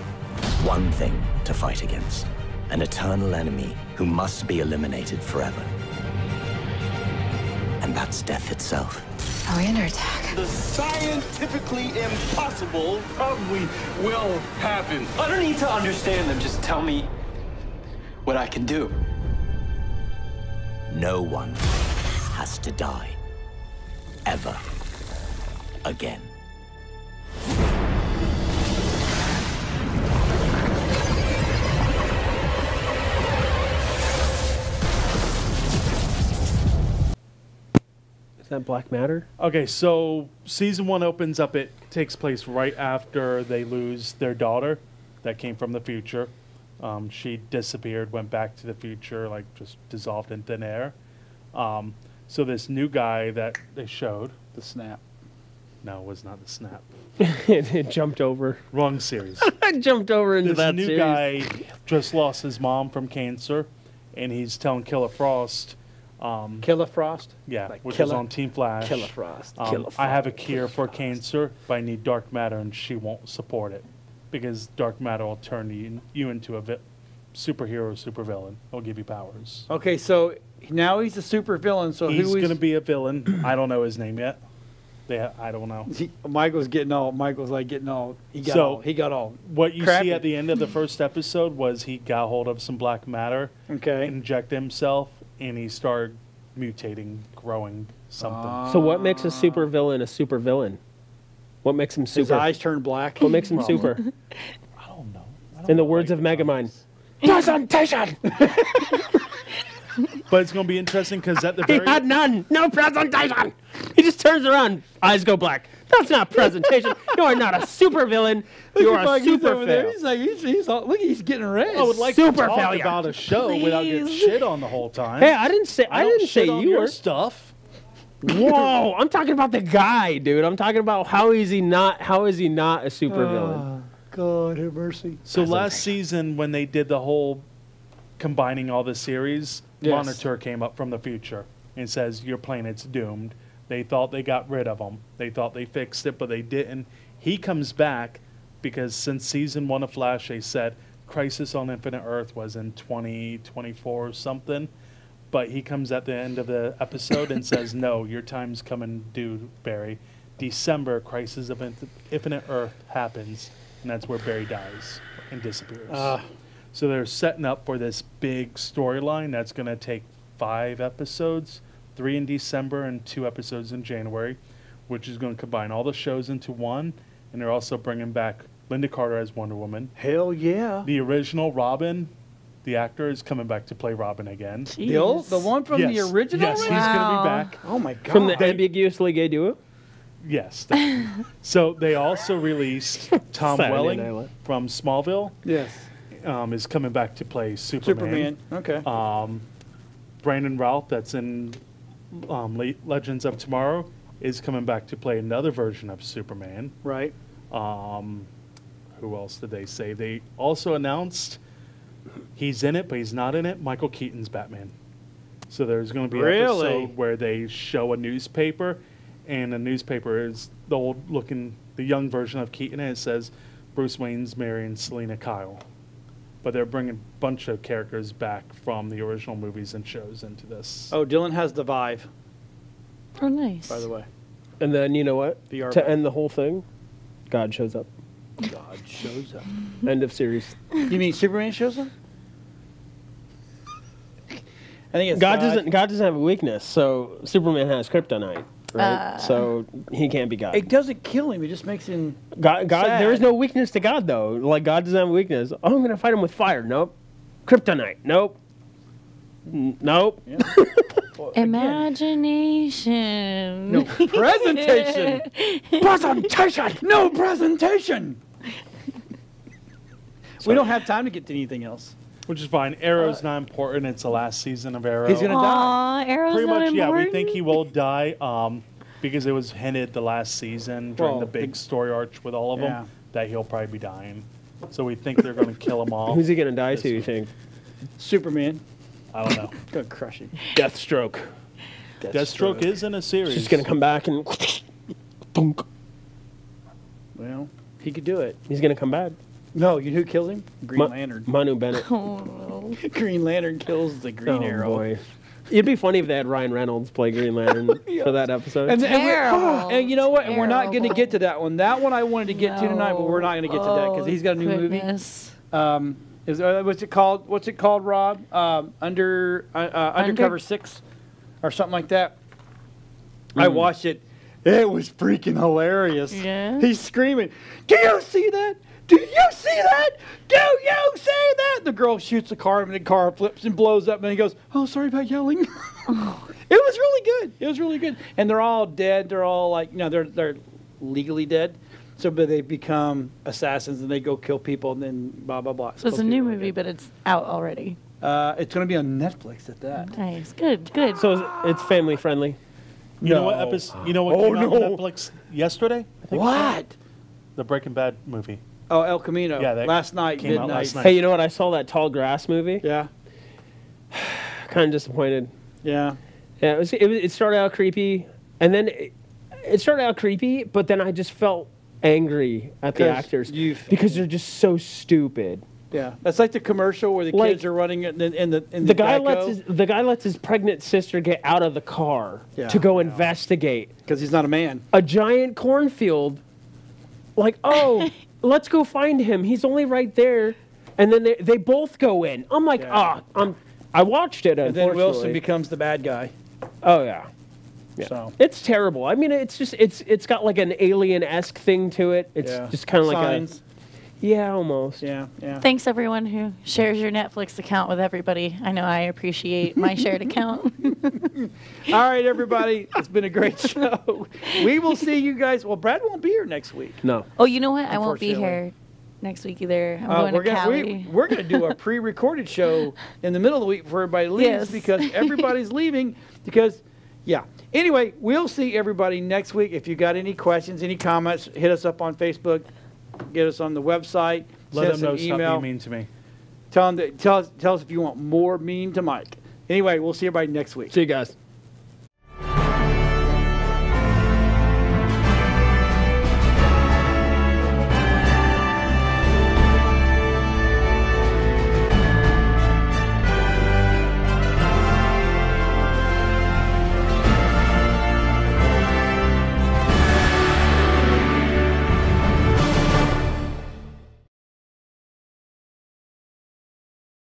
One thing to fight against. An eternal enemy who must be eliminated forever. And that's death itself. Are we under attack? The scientifically impossible probably will happen. I don't need to understand them. Just tell me what I can do. No one has to die. Ever. Again. Is that Black Matter? Okay, so season 1 opens up. It takes place right after they lose their daughter that came from the future. She disappeared, went back to the future, like just dissolved in thin air. So this new guy that they showed. The Snap. No, it was not the Snap. It jumped over. Wrong series. I jumped over into This that new series. guy just lost his mom from cancer, and he's telling Killer Frost. Killer Frost? Yeah, Like which is Killer- on Team Flash. Killer Frost. I have a cure for cancer, but I need dark matter, and she won't support it because dark matter will turn you into a superhero or supervillain. It'll give you powers. Okay, so now he's a super villain. So He's who going to is? be a villain. I don't know his name yet. I don't know. Michael's getting all. He got So, all. He got all. What you crappy. see at the end of the first episode was he got hold of some black matter, Okay. inject himself, and he started mutating, growing something. So what makes a super villain a super villain? What makes him super? His eyes turn black. What makes him Well, super? I don't know. In the words of Megamind. Presentation! But it's going to be interesting because at the He very had none. No presentation. He just turns around. Eyes go black. That's not presentation. You are not a super villain. You Look are at a Mike, super over there. fail. He's like, he's all, look, he's getting red. I would like Super to talk failure. about a show without getting Please. shit on the whole time. Hey, I didn't say don't say shit on you your were. stuff. Whoa, I'm talking about the guy, dude. I'm talking about how is he not a super villain? God have mercy. So last season when they did the whole combining all the series, Yes. Monitor came up from the future and says your planet's doomed. They thought they got rid of him. They thought they fixed it, but they didn't. He comes back because since season 1 of Flash, they said Crisis on Infinite Earth was in 2024 or something. But he comes at the end of the episode and says, no, your time's coming due, Barry. December, Crisis of Infinite Earth happens, and that's where Barry dies and disappears. So they're setting up for this big storyline that's going to take 5 episodes, 3 in December and 2 episodes in January, which is going to combine all the shows into one. And they're also bringing back Linda Carter as Wonder Woman. Hell yeah. The original Robin, the actor, is coming back to play Robin again. The one from the original? Yes, he's going to be back. Oh my God. From the ambiguously gay duo? Yes. So they also released Tom Saturday Night Welling Live. from Smallville. Yes. Is coming back to play Superman. Okay. Brandon Routh, that's in Legends of Tomorrow, is coming back to play another version of Superman. Right. Who else did they say? They also announced he's in it, but he's not in it. Michael Keaton's Batman. So there's going to be an episode where they show a newspaper, and the newspaper is the young version of Keaton, and it says Bruce Wayne's marrying Selena Kyle. But they're bringing a bunch of characters back from the original movies and shows into this. Oh, Dylan has the Vive, Oh, nice. by the way. And then, you know what? VR To Vive. end the whole thing, God shows up. God shows up. End of series. You mean Superman shows up? I think it's God doesn't have a weakness, so Superman has kryptonite, right? So he can't be God. It doesn't kill him. It just makes him. God, sad. there is no weakness to God, though. Like, God doesn't have a weakness. Oh, I'm going to fight him with fire. Nope. Kryptonite. Nope. Nope. Imagination. No presentation. Presentation. No presentation. We don't have time to get to anything else. Which is fine. Arrow's not important. It's the last season of Arrow. He's gonna die. Aw, Arrow's Pretty not much, yeah. important. We think he will die because it was hinted the last season during Well, the big story arch with all of yeah. them that he'll probably be dying. So we think they're going to kill him all. Who's he going to die to, you think? Superman. I don't know. Gonna crush him. Deathstroke. Deathstroke is in a series. He's going to come back and... Thunk. Well, he could do it. He's going to come back. No, you know who killed him? Green Lantern. Manu Bennett. Oh, no. Green Lantern kills the Green Oh, Arrow. boy. It'd be funny if they had Ryan Reynolds play Green Lantern for that episode. And you know what? And we're not going to get to that one. That one I wanted to get to tonight, but we're not going to get to that because he's got a new goodness. movie. What's it called? What's it called, Rob? Undercover 6 or something like that. I watched it. It was freaking hilarious. Yeah. He's screaming, "Do you see that? Do you see that? Do you see that?" The girl shoots the car, and the car flips and blows up, and he goes, "Oh, sorry about yelling." It was really good. It was really good. And they're all dead. They're all like, they're legally dead. So, but they become assassins, and they go kill people, and then blah, blah, blah. So it's a new movie, but it's out already. It's going to be on Netflix at that. Nice. Good, good. So it's family friendly. You know what episode? You know what came out on Netflix yesterday? I think. What? The Breaking Bad movie. Oh, El Camino. Yeah, that last night, came out midnight. last night. Hey, you know what? I saw that Tall Grass movie. Yeah. Kind of disappointed. Yeah. Yeah, it started out creepy, and then it started out creepy, but then I just felt angry at the actors because they're just so stupid. Yeah, that's like the commercial where the kids are running in the guy lets his pregnant sister get out of the car to go investigate because he's not a man. A giant cornfield, like, oh, let's go find him. He's only right there, and then they both go in. I'm like, I watched it. And then Wilson becomes the bad guy. Oh yeah. Yeah. So it's terrible. I mean, it's just it's got like an alien-esque thing to it. It's just kind of like Signs. Yeah, almost. Yeah. Thanks everyone who shares your Netflix account with everybody. I know I appreciate my shared account. All right, everybody. It's been a great show. We will see you guys. Well, Brad won't be here next week. No. Oh, you know what? I won't be here next week either. I'm going to Cali. We're going to do a pre-recorded show in the middle of the week before everybody leaves because everybody's leaving because, Anyway, we'll see everybody next week. If you got any questions, any comments, hit us up on Facebook. Get us on the website. Let them know email. something mean to me. Tell us if you want more mean to Mike. Anyway, we'll see everybody next week. See you guys.